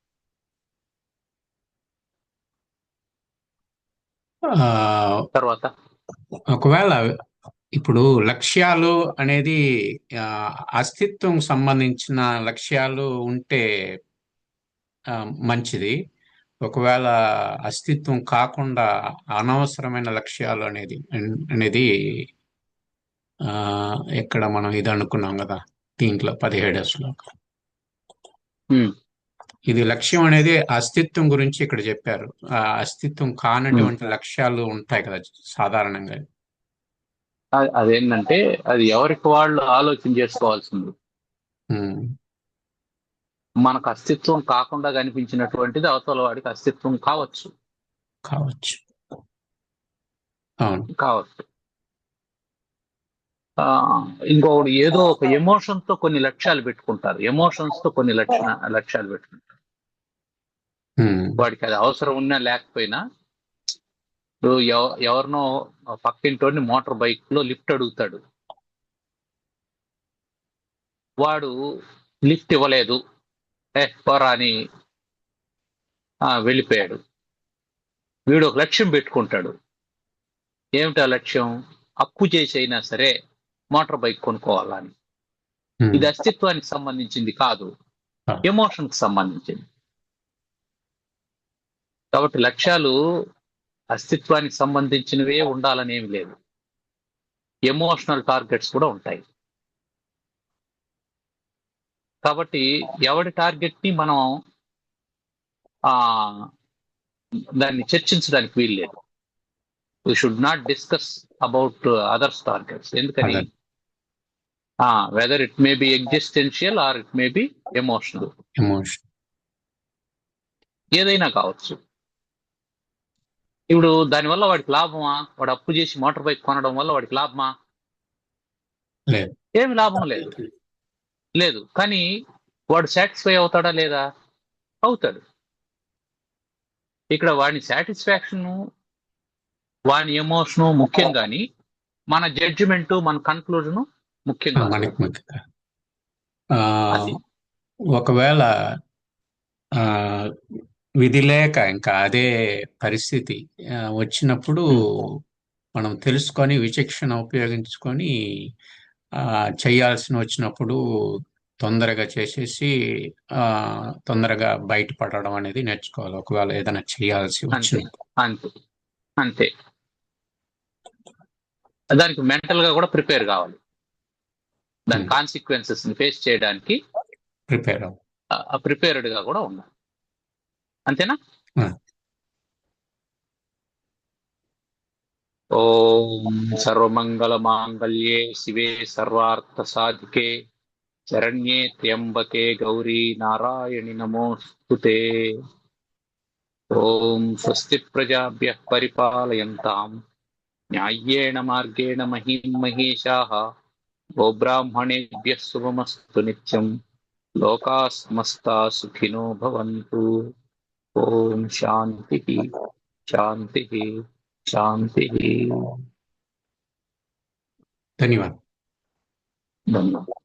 తర్వాత ఒకవేళ ఇప్పుడు లక్ష్యాలు అనేది అస్తిత్వం సంబంధించిన లక్ష్యాలు ఉంటే మంచిది. ఒకవేళ అస్తిత్వం కాకుండా అనవసరమైన లక్ష్యాలు అనేది ఇక్కడ మనం ఇది అనుకున్నాం కదా, దీంట్లో 17వ శ్లోకం. ఇది లక్ష్యం అనేది అస్తిత్వం గురించి ఇక్కడ చెప్పారు. ఆ అస్తిత్వం కానటువంటి లక్ష్యాలు ఉంటాయి కదా సాధారణంగా. అదేంటంటే అది ఎవరికి వాళ్ళు ఆలోచన చేసుకోవాల్సింది. మనకు అస్తిత్వం కాకుండా కనిపించినటువంటిది అవతల వాడికి అస్తిత్వం కావచ్చు. ఇంకొకటి ఏదో ఒక ఎమోషన్ తో కొన్ని లక్ష్యాలు పెట్టుకుంటారు, ఎమోషన్స్ తో కొన్ని లక్ష్యాలు పెట్టుకుంటారు. వాడికి అది అవసరం ఉన్నా లేకపోయినా, ఎవరినో పక్కింటోడిని మోటార్ బైక్ లో లిఫ్ట్ అడుగుతాడు, వాడు లిఫ్ట్ ఇవ్వలేదు, పోరా అని వెళ్ళిపోయాడు. వీడు ఒక లక్ష్యం పెట్టుకుంటాడు. ఏమిటా లక్ష్యం? అప్పు చేసి అయినా సరే మోటార్ బైక్ కొనుక్కోవాలని. ఇది అస్తిత్వానికి సంబంధించింది కాదు, ఎమోషన్ కి సంబంధించింది. కాబట్టి లక్ష్యాలు అస్తిత్వానికి సంబంధించినవే ఉండాలనేమి లేదు. ఎమోషనల్ టార్గెట్స్ కూడా ఉంటాయి. కాబట్టి ఎవడి టార్గెట్ ని మనం ఆ దాన్ని చర్చించడానికి వీల్లేదు. We should not discuss about others targets. ఎందుకని? అదే whether it may be existential or it may be emotional, emotion. ఏదైనా కావచ్చు. ఇప్పుడు దానివల్ల వాడికి లాభమా? వాడు అప్పు చేసి మోటార్ బైక్ కొనడం వల్ల వాడికి లాభమా? లేదు. ఏమి లాభం లేదు. లేదు. కానీ వాడు సాటిస్ఫై అవుతాడా లేదా? అవుతాడు. ఇక్కడ వాడి సాటిస్ఫాక్షన్, వాని ఎమోషను ముఖ్యం గాని మన జడ్జిమెంట్, మన కన్క్లూజన్ ముఖ్యం కాదు. మనకి ముఖ్యంగా అది ఒకవేళ ఆ, విధి లేక ఇంకా అదే పరిస్థితి వచ్చినప్పుడు మనం తెలుసుకొని విచక్షణ ఉపయోగించుకొని చేయాల్సిన వచ్చినప్పుడు తొందరగా చేసేసి ఆ, తొందరగా బయటపడడం అనేది నేర్చుకోవాలి. ఒకవేళ ఏదైనా చేయాల్సి అంతే వచ్చినప్పుడు. అంతే అంతే. దానికి మెంటల్ గా కూడా ప్రిపేర్ కావాలి. దాని కాన్సిక్వెన్సెస్ ని ఫేస్ చేయడానికి ప్రిపేర్ అవ్వాలి. ప్రిపేర్డ్ గా కూడా ఉండాలి. అంతేనా? ఓం సర్వమంగళ మాంగళ్యే శివే సర్వార్థ సాధికే శరణ్యే త్ర్యంబకే గౌరీ నారాయణి నమోస్తుతే. ఓం స్వస్తి ప్రజాభ్యః పరిపాలయంతాం న్యాయ్యేన మార్గేణ మహీం మహేషాః గోబ్రాహ్మణేభ్యः శుభమస్తు నిత్యం. లోకాः సమస్తాः సుఖినో భవంతు. ఓం శాంతి శాంతి శాంతి. ధన్యవాదాలు. ధన్యవాదాలు.